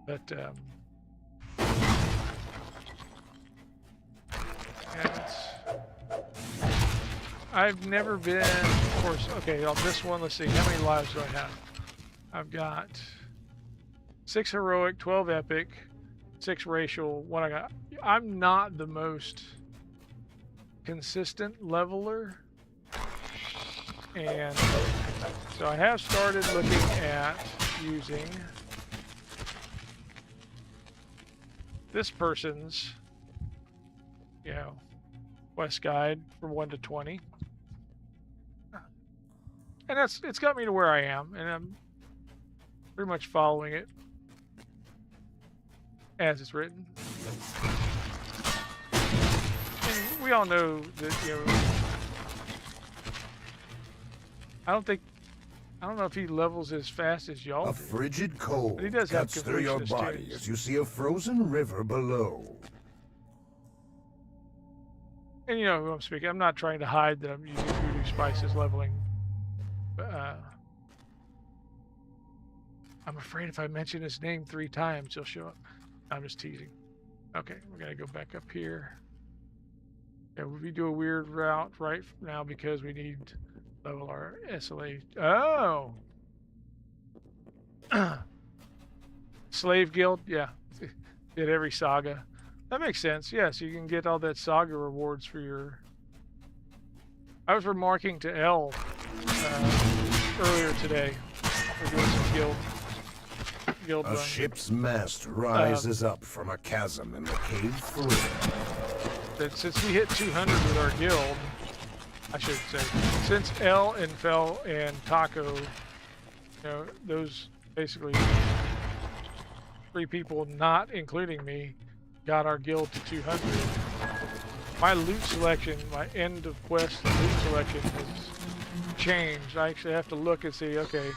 but yeah, I've never been. Of course, okay. On this one, let's see. How many lives do I have? I've got 6 heroic, 12 epic. 6 racial. What I got? I'm not the most consistent leveler, and so I have started looking at using this person's, you know, quest guide from 1 to 20, and it's got me to where I am, and I'm pretty much following it as it's written. And we all know that, you know, I don't know if he levels as fast as y'all do. A frigid cold but he does have cuts through your body as you see a frozen river below. And you know who I'm speaking. I'm not trying to hide that I'm using voodoo spices leveling. But, I'm afraid if I mention his name 3 times, he'll show up. I'm just teasing. Okay, we're gonna go back up here. Yeah, we do a weird route right now because we need to level our SLA. Oh, Slave Guild. Yeah, did every saga. That makes sense. Yes, you can get all that saga rewards for your. I was remarking to Elle earlier today. We're doing some guild. A ship's mast rises up from a chasm in the cave floor. That since we hit 200 with our guild, I should say, since Elle and Fel and Taco, you know, those basically 3 people, not including me, got our guild to 200. My loot selection, my end of quest loot selection has changed. I actually have to look and see, okay,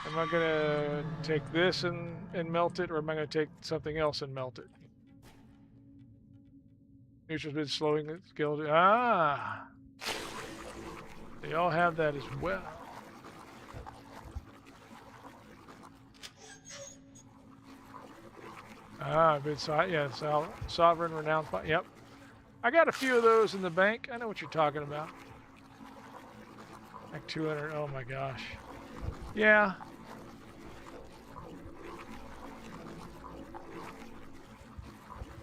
am I gonna take this and melt it, or am I gonna take something else and melt it? Neutral's been slowing the guild. Ah, they all have that as well. Ah, sovereign renowned. Yep, I got a few of those in the bank. I know what you're talking about. Like 200. Oh my gosh. Yeah.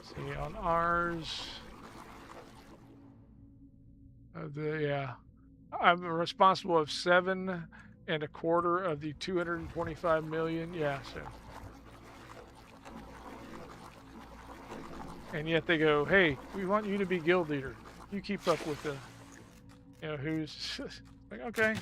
See, on ours, I'm responsible of 7 1/4 of the 225 million. Yeah, so. And yet they go, hey, we want you to be guild leader. You keep up with the, you know, who's like, okay.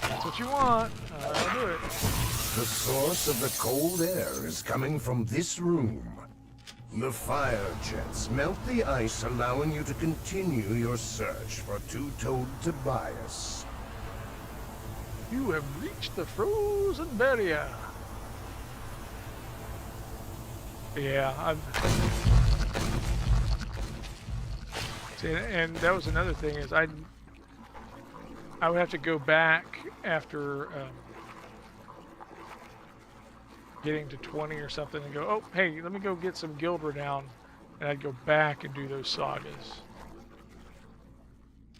That's what you want. I'll do it. The source of the cold air is coming from this room. The fire jets melt the ice, allowing you to continue your search for two-toed Tobias. You have reached the frozen barrier. Yeah, see, and that was another thing is I would have to go back after getting to 20 or something and go, oh, hey, let me go get some guild renown, and I'd go back and do those sagas.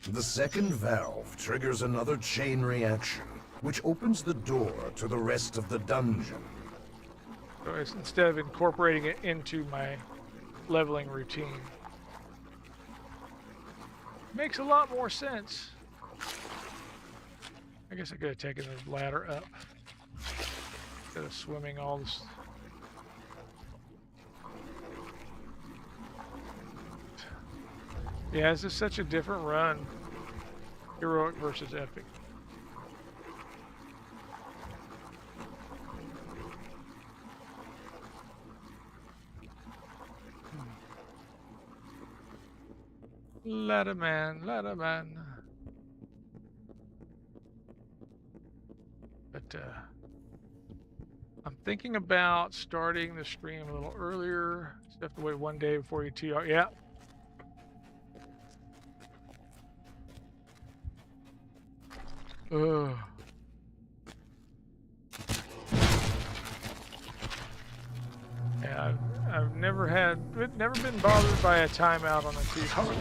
The second valve triggers another chain reaction, which opens the door to the rest of the dungeon. So instead of incorporating it into my leveling routine. Makes a lot more sense. I guess I could have taken the ladder up instead of swimming all this. Yeah, this is such a different run. Heroic versus epic. Ladderman, Ladderman. But I'm thinking about starting the stream a little earlier. Just have to wait one day before you TR. Yeah. Ugh. Yeah, I've never been bothered by a timeout on a TR.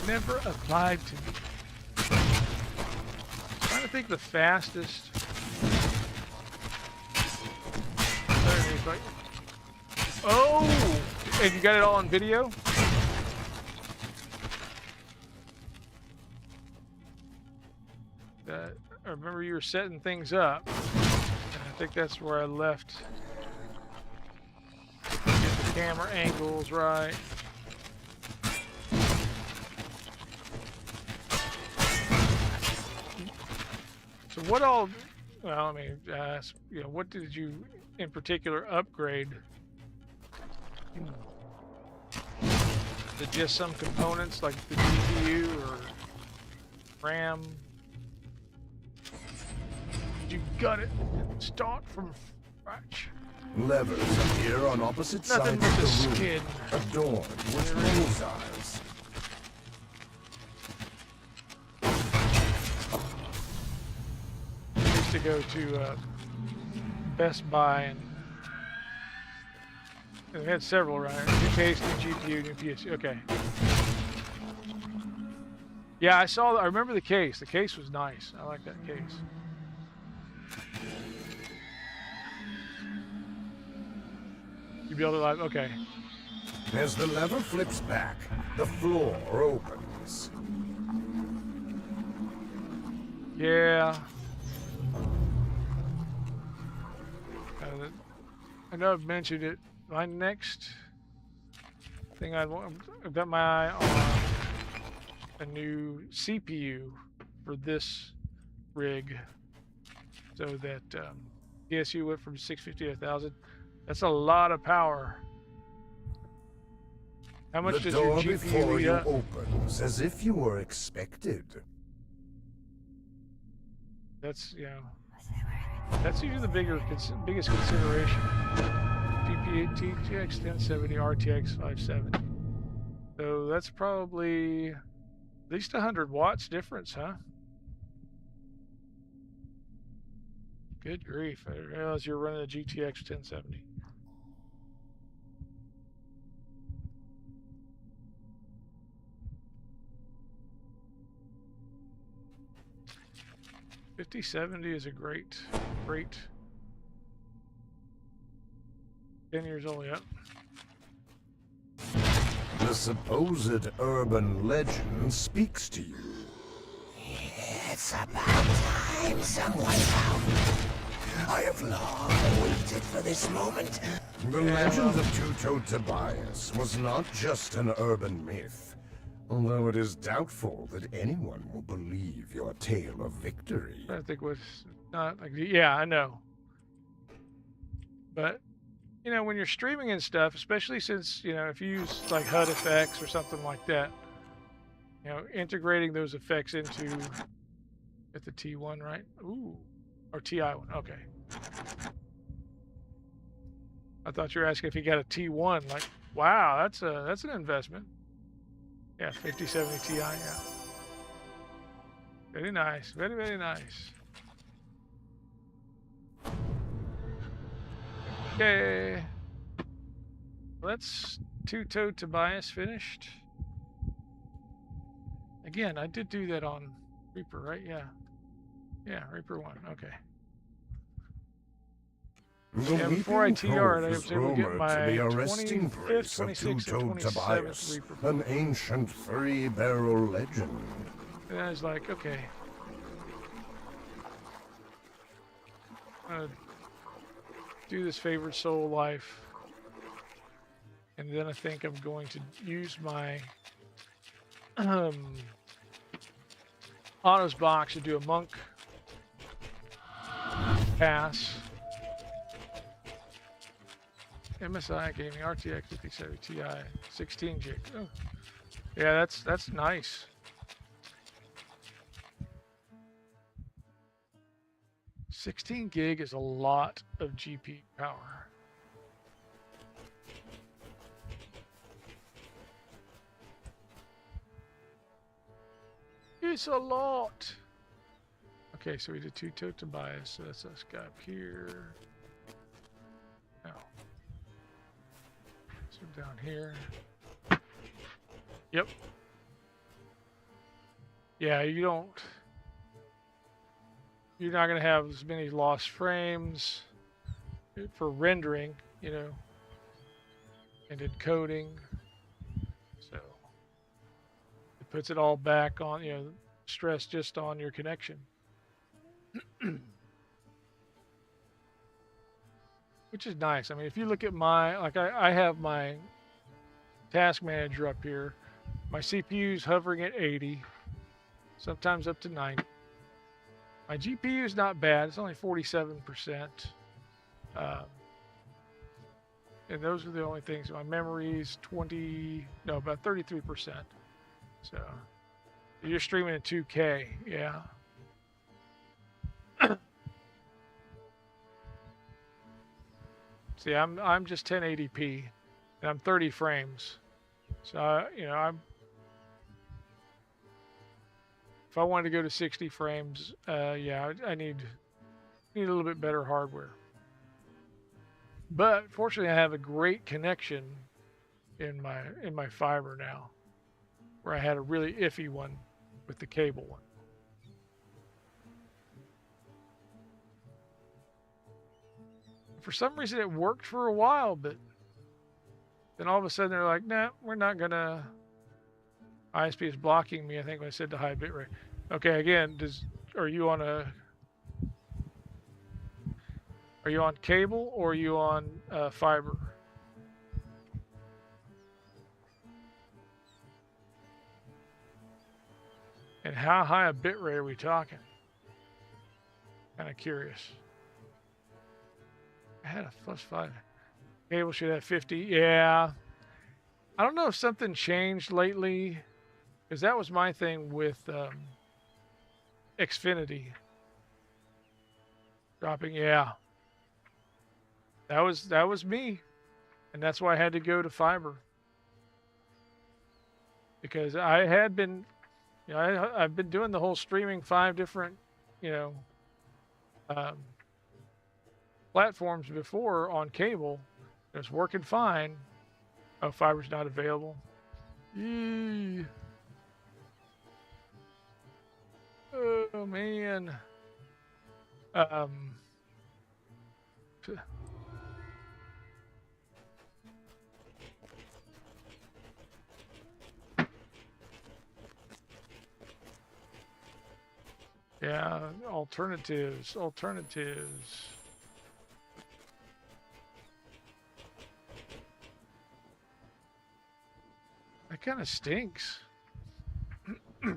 Never applied to me. I'm trying to think the fastest. Like, oh, and you got it all on video? I remember you were setting things up. And I think that's where I left. Get the camera angles right. So what all, well, I mean, you know, what did you in particular upgrade? Is it just some components like the GPU or RAM? You got it. Start from scratch. Levers appear on opposite sides of the room, adorned with bullseyes. I used to go to Best Buy and they had several, right? New case, new GPU, new PS. Okay. Yeah, I remember the case. The case was nice. I like that case. You build it live? Okay. As the lever flips back, the floor opens. Yeah. I know I've mentioned it. My next thing I've got my eye on a new CPU for this rig, so that PSU went from 650 to 1,000. That's a lot of power. How much does your GPU before you up? opens, as if you were expected. That's, you know, that's usually the biggest consideration. GTX 1070, RTX 570. So that's probably at least 100 watts difference, huh? Good grief! I didn't realize you're running a GTX 1070. $5070 is a great 10 years old, yep. The supposed urban legend speaks to you. It's about time someone found me. I have long waited for this moment. The legend of Two-Toed Tobias was not just an urban myth. Although it is doubtful that anyone will believe your tale of victory. I think was not like, yeah, I know. But, you know, when you're streaming and stuff, especially since, you know, if you use like HUD effects or something like that, you know, integrating those effects into at the T1, right? Ooh, or TI1. Okay. I thought you were asking if you got a T1. Like, wow, that's an investment. Yeah, 5070 Ti. Yeah. Very nice. Very, very nice. Okay. Let's two-toed Tobias finished. Again, I did do that on Reaper, right? Yeah. Yeah, Reaper 1. Okay. Yeah, before I TR'd, I was able to get my 25th, 26th, and 27th Reaper. An ancient three-barrel legend. And I was like, okay. I'm gonna do this favored soul life. And then I think I'm going to use my autos box to do a monk pass. MSI Gaming RTX 5070 Ti 16 gig. Oh. Yeah, that's nice. $16 gig is a lot of GPU power. It's a lot. Okay, so we did two-toed Tobias, so that's us guy up here. Now, so down here. Yep. Yeah, you're not going to have as many lost frames for rendering, you know, and encoding. So it puts it all back on, you know, stress just on your connection. Which is nice. I mean, if you look at my, like I have my task manager up here. My CPU's hovering at 80, sometimes up to 90. My GPU is not bad. It's only 47%. And those are the only things. My memory's about 33%. So you're streaming in 2K, yeah. See, I'm just 1080p, and I'm 30 frames. So you know, if I wanted to go to 60 frames, yeah, I need a little bit better hardware. But fortunately, I have a great connection in my fiber now, where I had a really iffy one with the cable one. For some reason, it worked for a while, but then all of a sudden they're like, "Nah, we're not gonna." ISP is blocking me. I think when I said the high bitrate. Okay, again, are you on cable or are you on fiber? And how high a bitrate are we talking? Kind of curious. I had a +5. Cable should have 50. Yeah. I don't know if something changed lately, because that was my thing with Xfinity. Dropping, yeah. That was me. And that's why I had to go to fiber. Because I had been, you know, I've been doing the whole streaming 5 different, you know, platforms before on cable. It was working fine. Oh, fiber's not available. Yee. Oh man. Yeah, alternatives. That kind of stinks. I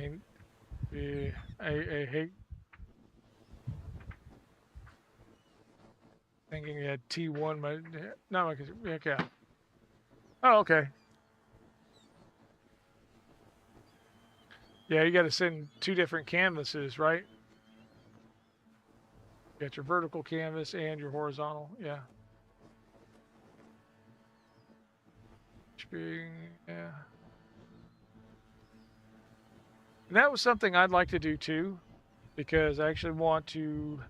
mean, I hate thinking you had T1, but no, okay. Oh, okay. Yeah, you got to send 2 different canvases, right? You got your vertical canvas and your horizontal, yeah. Yeah. And that was something I'd like to do too, because I actually want to,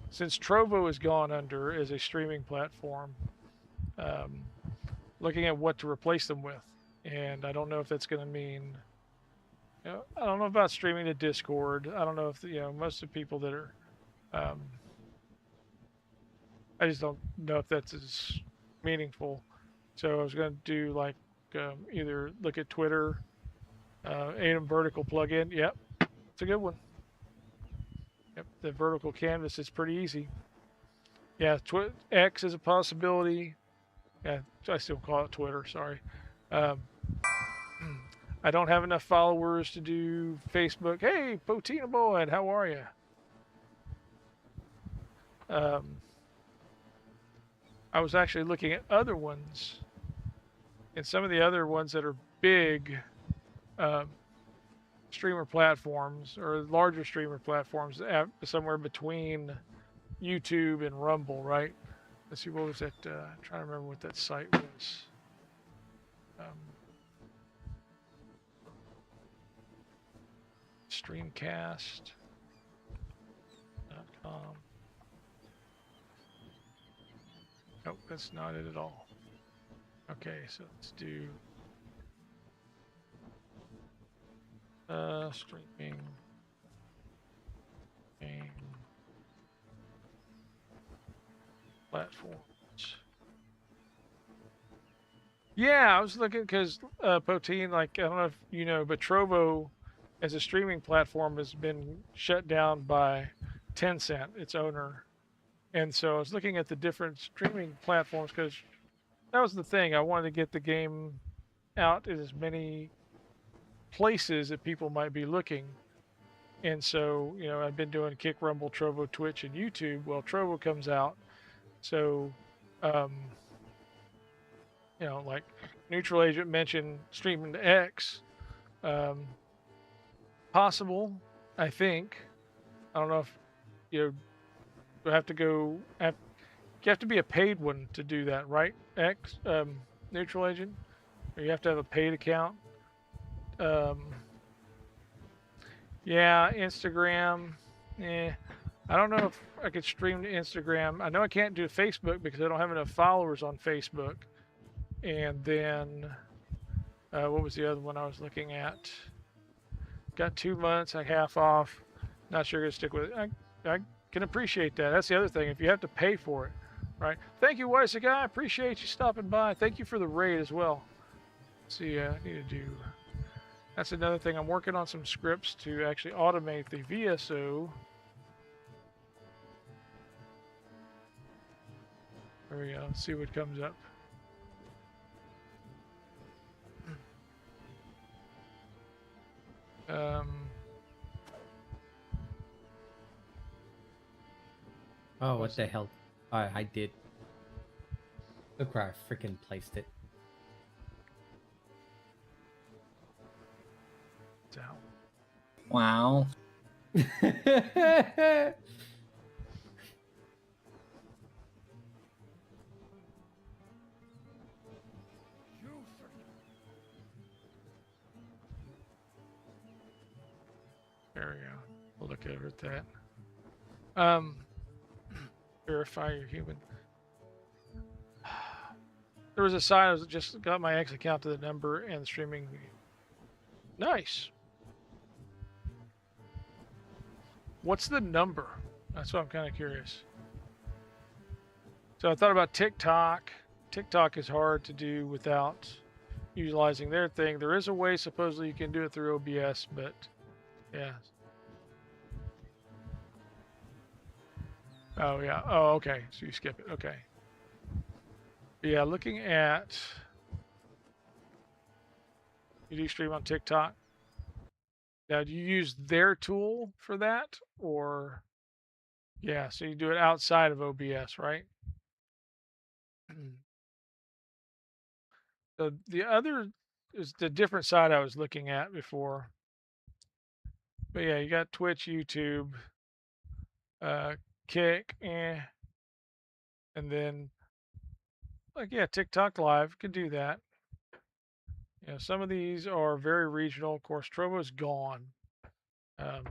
since Trovo has gone under as a streaming platform, looking at what to replace them with. And I don't know if that's going to mean, you know, I don't know about streaming to Discord. I don't know if, you know, most of the people that are, I just don't know if that's as meaningful. So I was going to do like either look at Twitter, Atom vertical plugin. Yep, it's a good one. Yep, the vertical canvas is pretty easy. Yeah, X is a possibility. Yeah, I still call it Twitter. Sorry. I don't have enough followers to do Facebook. Hey, Potina Boyd, how are you? I was actually looking at other ones, and some of the other ones that are big streamer platforms or larger streamer platforms, somewhere between YouTube and Rumble, right? Let's see, what was that? I'm trying to remember what that site was. Streamcast.com. Nope, that's not it at all. Okay, so let's do streaming game platforms. Yeah, I was looking because Potine, like, I don't know if you know, but Trovo as a streaming platform has been shut down by Tencent, its owner. And so I was looking at the different streaming platforms because that was the thing. I wanted to get the game out in as many places that people might be looking. And so, you know, I've been doing Kick, Rumble, Trovo, Twitch, and YouTube. Well, Trovo comes out. So, you know, like Neutral Agent mentioned streaming to X. Possible, I think. I don't know if, you know, you have to go, you have to be a paid one to do that, right? X, Neutral Agent? Or you have to have a paid account. Yeah, Instagram. I don't know if I could stream to Instagram. I know I can't do Facebook because I don't have enough followers on Facebook. And then, what was the other one I was looking at? Got 2 months, like half off. Not sure gonna stick with it. I can appreciate that. That's the other thing. If you have to pay for it, right? Thank you, Weiss guy. I appreciate you stopping by. Thank you for the raid as well. Let's see, I need to do. That's another thing. I'm working on some scripts to actually automate the VSO. There we go. Let's see what comes up. Oh, what the hell? I did. Look where I freaking placed it. Down. Wow. There we go. We'll look over at that. Verify you're human. There was a site I was just got my X account to the number and the streaming. Nice. What's the number? That's what I'm kind of curious. So I thought about TikTok. TikTok is hard to do without utilizing their thing. There is a way supposedly you can do it through OBS, but yeah. Oh yeah. Oh, okay. So you skip it. Okay. Yeah, looking at, you do stream on TikTok. Now, do you use their tool for that, or yeah? So you do it outside of OBS, right? So the other is the different side I was looking at before. But yeah, you got Twitch, YouTube, Kick, and then like yeah, TikTok Live could do that. You know, some of these are very regional. Of course, Trovo's gone. I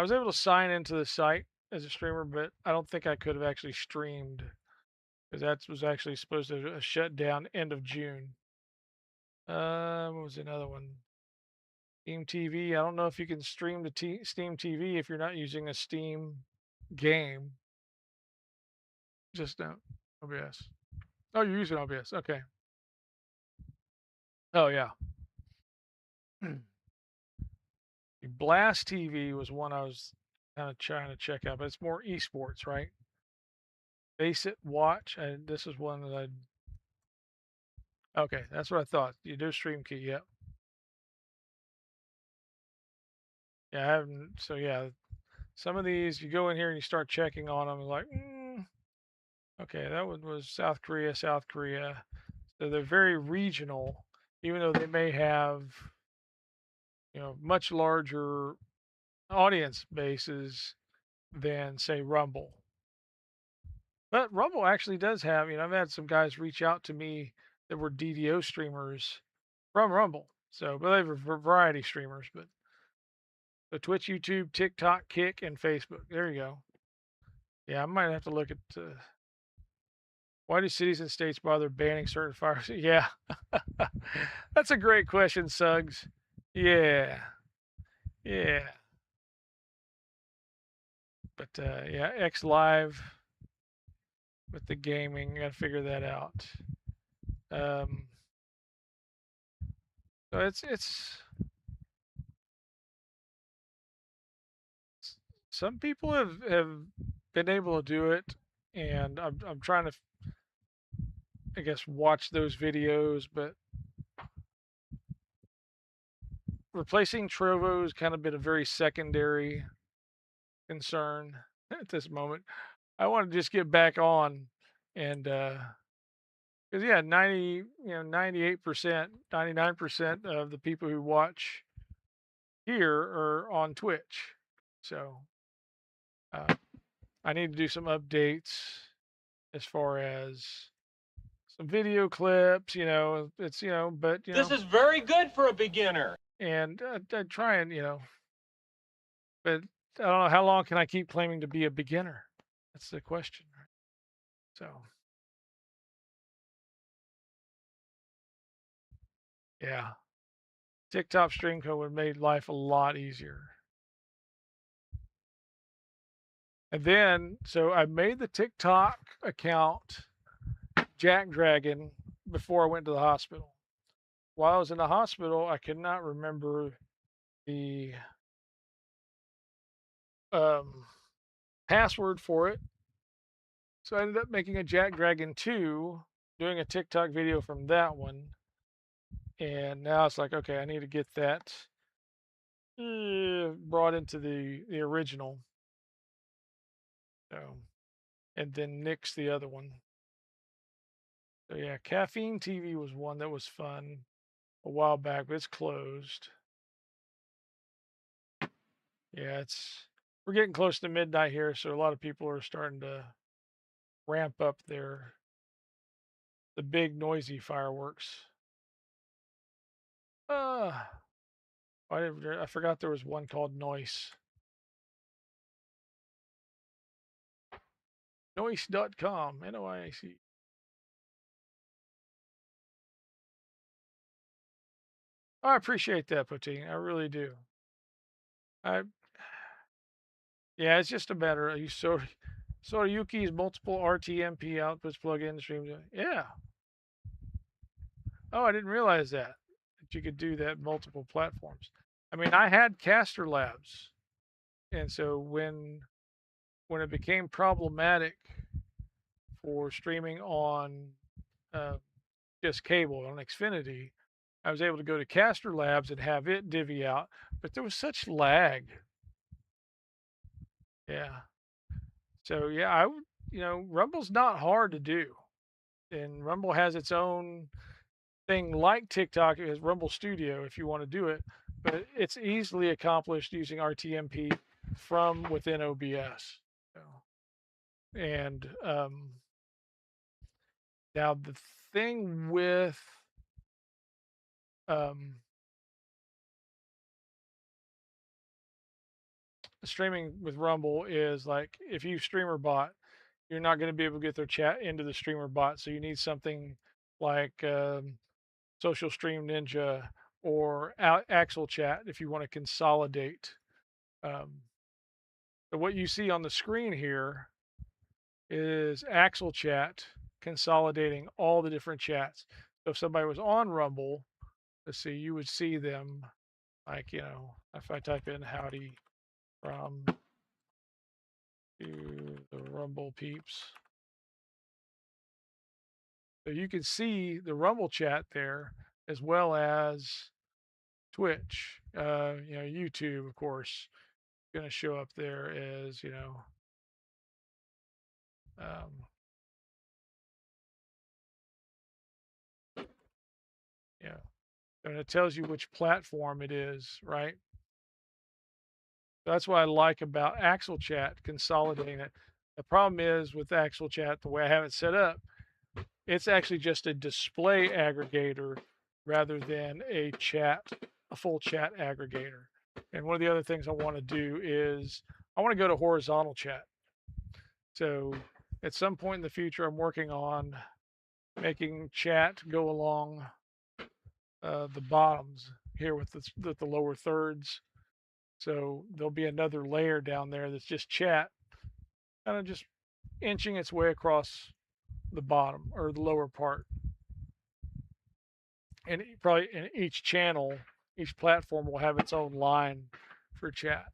was able to sign into the site as a streamer, but I don't think I could have actually streamed because that was actually supposed to shut down end of June. What was another one? Steam TV. I don't know if you can stream to Steam TV if you're not using a Steam game. Just don't. OBS. Oh, you're using OBS. Okay. Oh, yeah. Blast TV was one I was kind of trying to check out, but it's more esports, right? Face It, Watch. This is one that okay, that's what I thought. You do stream key, yep. Yeah, I haven't. So yeah, some of these you go in here and you start checking on them, like, okay, that one was South Korea. So they're very regional, even though they may have, you know, much larger audience bases than say Rumble. But Rumble actually does have, you know, I've had some guys reach out to me that were DDO streamers from Rumble. So, but they were variety streamers, but so Twitch, YouTube, TikTok, Kick, and Facebook. There you go. Yeah, I might have to look at why do cities and states bother banning certain fires? Yeah, that's a great question, Suggs. Yeah. But yeah, X Live with the gaming, got to figure that out. So it's some people have been able to do it, and I'm trying to, I guess, watch those videos, but replacing Trovo has kind of been a very secondary concern at this moment. I want to just get back on and because yeah, 98%, 99% of the people who watch here are on Twitch. So I need to do some updates as far as some video clips, you know, it's, you know, but you This know, is very good for a beginner. and I try and, you know, but I don't know how long can I keep claiming to be a beginner? That's the question. So yeah, TikTok stream code would have made life a lot easier. And then, so I made the TikTok account JackDrag0n before I went to the hospital. While I was in the hospital, I could not remember the password for it. So I ended up making a JackDragon2, doing a TikTok video from that one. And now it's like, okay, I need to get that brought into the original. So, and then nix the other one. So yeah, Caffeine TV was one that was fun a while back, but it's closed. Yeah, we're getting close to midnight here, so a lot of people are starting to ramp up the big noisy fireworks. I forgot there was one called Noise. Noise.com, Noic. I appreciate that, Poutine. I really do. Yeah, it's just a matter of Yuki's multiple RTMP outputs plug in streams. Yeah. Oh, I didn't realize that you could do that multiple platforms. I mean, I had Caster Labs, and so when it became problematic for streaming on just cable on Xfinity, I was able to go to Caster Labs and have it divvy out, but there was such lag. Yeah. So yeah, Rumble's not hard to do, and Rumble has its own thing like TikTok. It has Rumble Studio if you want to do it, but it's easily accomplished using RTMP from within OBS. So, and now the thing with streaming with Rumble is like if you streamer bot, you're not going to be able to get their chat into the streamer bot. So you need something like Social Stream Ninja or Axel Chat if you want to consolidate. So what you see on the screen here is Axel Chat consolidating all the different chats. So if somebody was on Rumble, let's see, you would see them like, if I type in howdy from to the Rumble peeps. So you can see the Rumble chat there as well as Twitch. YouTube, of course, going to show up there as, yeah. And it tells you which platform it is, right? That's what I like about Axel Chat, consolidating it. The problem is with Axel Chat, the way I have it set up, it's actually just a display aggregator rather than a full chat aggregator. And one of the other things I want to do is I want to go to horizontal chat. So at some point in the future, I'm working on making chat go along the bottoms here with the lower thirds. So there'll be another layer down there that's just chat, kind of just inching its way across the bottom or the lower part. And probably in each channel, each platform will have its own line for chat.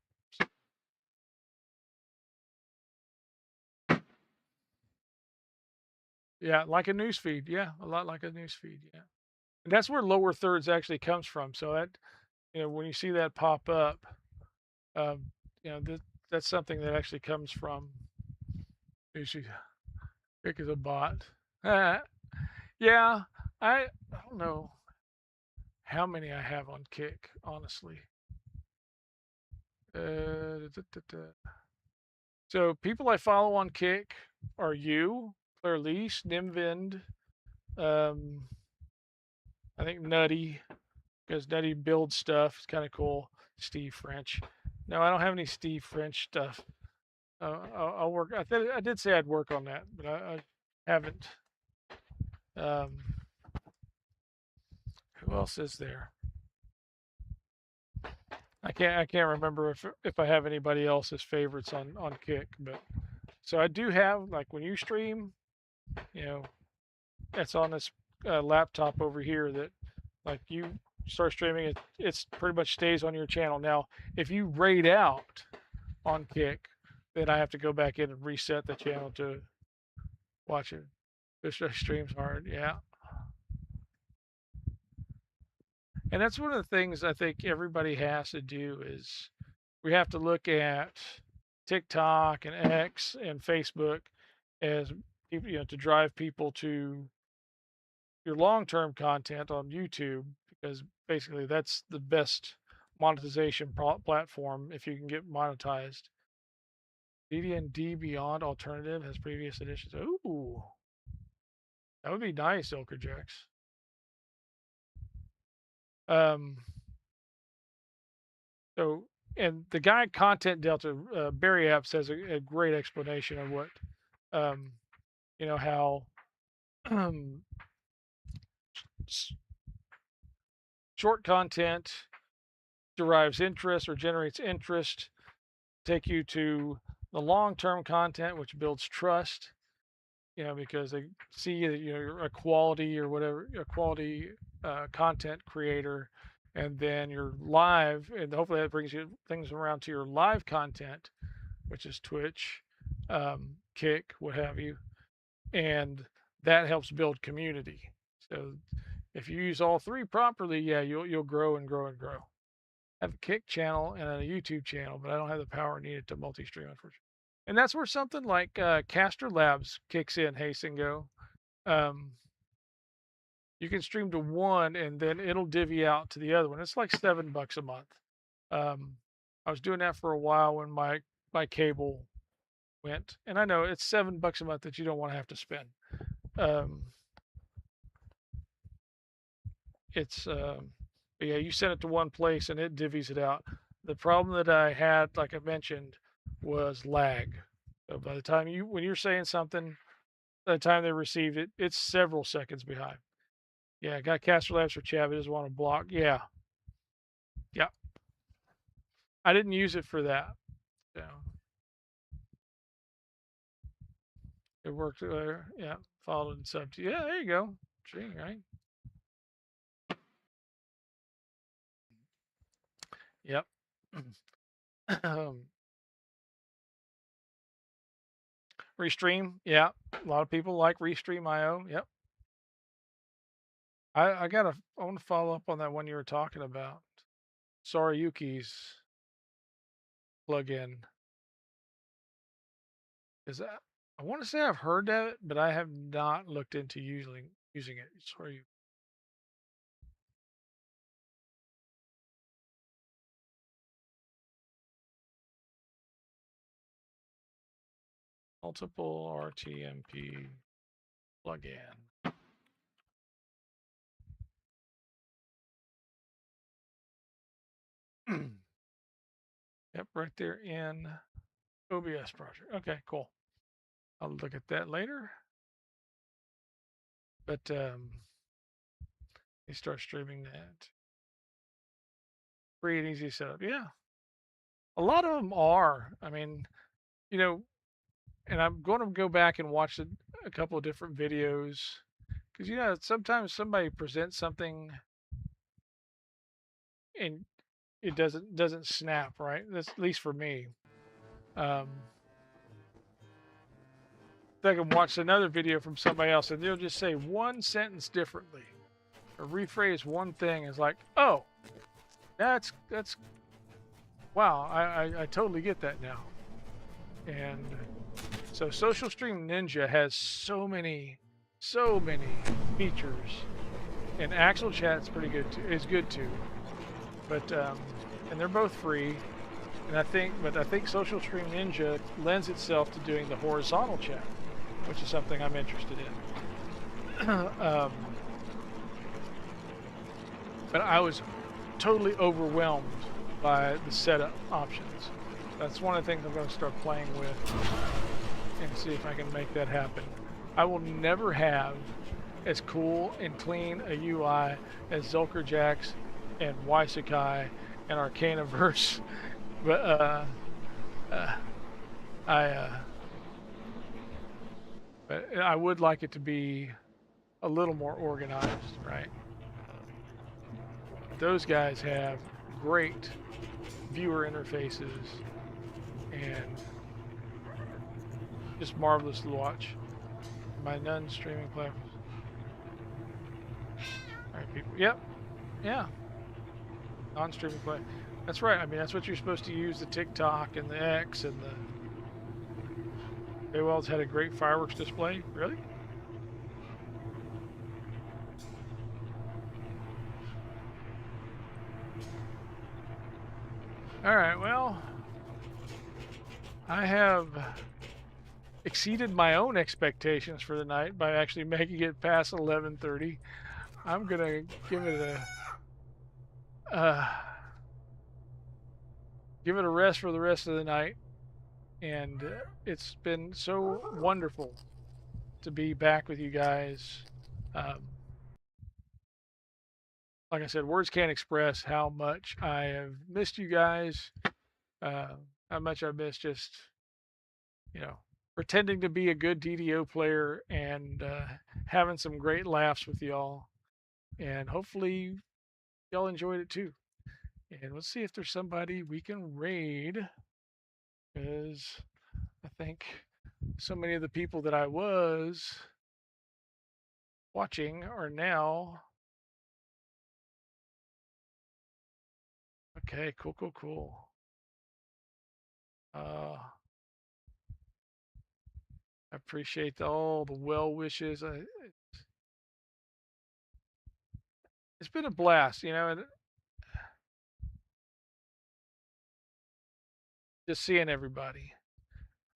Yeah, like a news feed. Yeah, a lot like a news feed. Yeah. And that's where lower thirds actually comes from. So that, when you see that pop up, that's something that actually comes from. Usually, pick as a bot. Yeah, I don't know how many I have on Kick, honestly. So people I follow on Kick are you, Claire-Lise, Nimvind, I think Nutty, because Nutty builds stuff. It's kind of cool. Steve French. No, I don't have any Steve French stuff. I'll work. I did say I'd work on that, but I haven't. Who else is there? I can't remember if I have anybody else's favorites on Kick, but so I do have, like, when you stream, it's on this laptop over here that, like, you start streaming, it's pretty much stays on your channel. Now, if you raid out on Kick, then I have to go back in and reset the channel to watch it. This stream's hard, yeah. And that's one of the things I think everybody has to do is we have to look at TikTok and X and Facebook as people, to drive people to your long-term content on YouTube, because basically that's the best monetization platform if you can get monetized. DD&D Beyond Alternative has previous editions. Ooh, that would be nice, Ilkerjax. So, and the guy Content Delta, Barry Apps, has a great explanation of what, how short content derives interest or generates interest, take you to the long-term content, which builds trust, because they see that you're a quality or whatever, a quality content creator, and then you're live, and hopefully that brings you things around to your live content, which is Twitch, Kick, what have you. and that helps build community. So if you use all three properly, yeah, you'll grow and grow and grow. I have a Kick channel and a YouTube channel, but I don't have the power needed to multi-stream, unfortunately. And that's where something like Caster Labs kicks in. Hey, Singo, you can stream to one, and then it'll divvy out to the other one. It's like $7 a month. I was doing that for a while when my cable went, and I know it's $7 a month that you don't want to have to spend. Yeah, you send it to one place and it divvies it out. The problem that I had, like I mentioned, was lag. So by the time when you're saying something, by the time they received it, it's several seconds behind. Yeah, I got Caster Labs for chat, but doesn't want to block. Yeah. Yeah. I didn't use it for that. So it worked. Yeah, followed and subbed. Yeah, there you go. Stream, right? Yep. Restream, yeah. A lot of people like Restream.io. Yep. I want to follow up on that one you were talking about. Sorayuki's plugin. Is that? I want to say I've heard of it, but I have not looked into using it. Sorry. Multiple RTMP plugin. Yep, right there in OBS project. Okay, cool. I'll look at that later. But you start streaming that. Free and easy setup. Yeah. A lot of them are. I mean, you know, and I'm going to go back and watch a couple of different videos because, you know, sometimes somebody presents something and it doesn't snap, right? That's at least for me. I can watch another video from somebody else and they'll just say one sentence differently or rephrase one thing. It's like, oh, that's wow, I totally get that now. And so Social Stream Ninja has so many features, and Actual Chat's pretty good too. Is good too, but and they're both free. And I think Social Stream Ninja lends itself to doing the horizontal chat, which is something I'm interested in. But I was totally overwhelmed by the setup options. That's one of the things I'm going to start playing with and see if I can make that happen. I will never have as cool and clean a UI as Zulkerjax and Waisakai and Arcanaverse, but but I would like it to be a little more organized, right? Those guys have great viewer interfaces and just marvelous to watch. My none streaming platforms. All right, people. Yep. Yeah. Non-streaming play. That's right. I mean, that's what you're supposed to use, the TikTok and the X and the... Paywell's had a great fireworks display. Really? All right, well, I have exceeded my own expectations for the night by actually making it past 11:30. I'm gonna give it a rest for the rest of the night, and it's been so wonderful to be back with you guys. Like I said, words can't express how much I have missed you guys, how much I miss just, you know, pretending to be a good DDO player and having some great laughs with y'all. And hopefully y'all enjoyed it too. And let's see if there's somebody we can raid, because I think so many of the people that I was watching are now. Okay, cool. I appreciate all the well wishes. It's been a blast, you know, and just seeing everybody.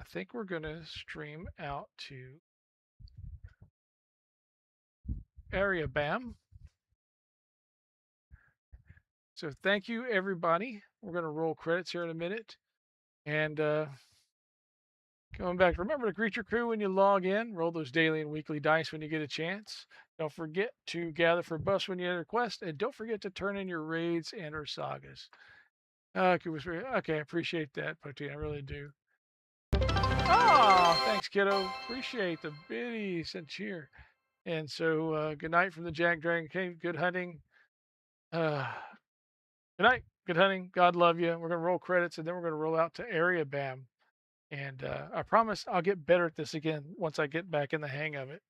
I think we're gonna stream out to Area Bam. So thank you, everybody. We're gonna roll credits here in a minute, and coming back. Remember to greet your crew when you log in. Roll those daily and weekly dice when you get a chance. Don't forget to gather for buffs when you enter quest, and don't forget to turn in your raids and or sagas. Okay, I appreciate that, Poteen. I really do. Ah, thanks, kiddo. Appreciate the biddies and cheer. And so, good night from the JackDragon Cave. Good hunting. Good night. Good hunting. God love you. We're gonna roll credits, and then we're gonna roll out to Area Bam. And I promise I'll get better at this again once I get back in the hang of it.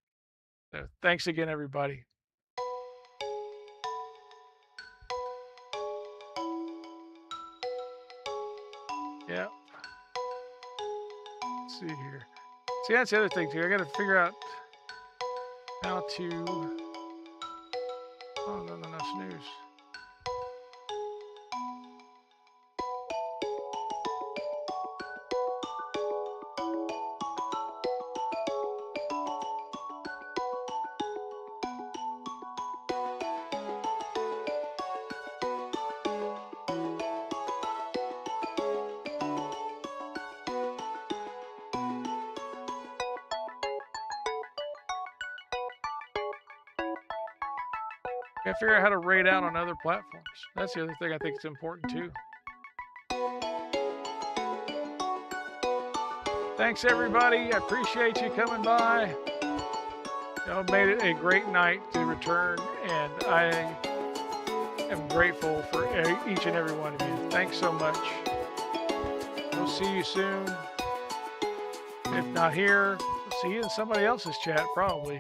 So thanks again, everybody. Yeah. Let's see here. See, that's the other thing too. I got to figure out how to. Oh no, snooze. Gotta figure out how to raid out on other platforms. That's the other thing I think is important too. Thanks everybody. I appreciate you coming by. Y'all made it a great night to return, and I am grateful for each and every one of you. Thanks so much. We'll see you soon. If not here, we'll see you in somebody else's chat probably.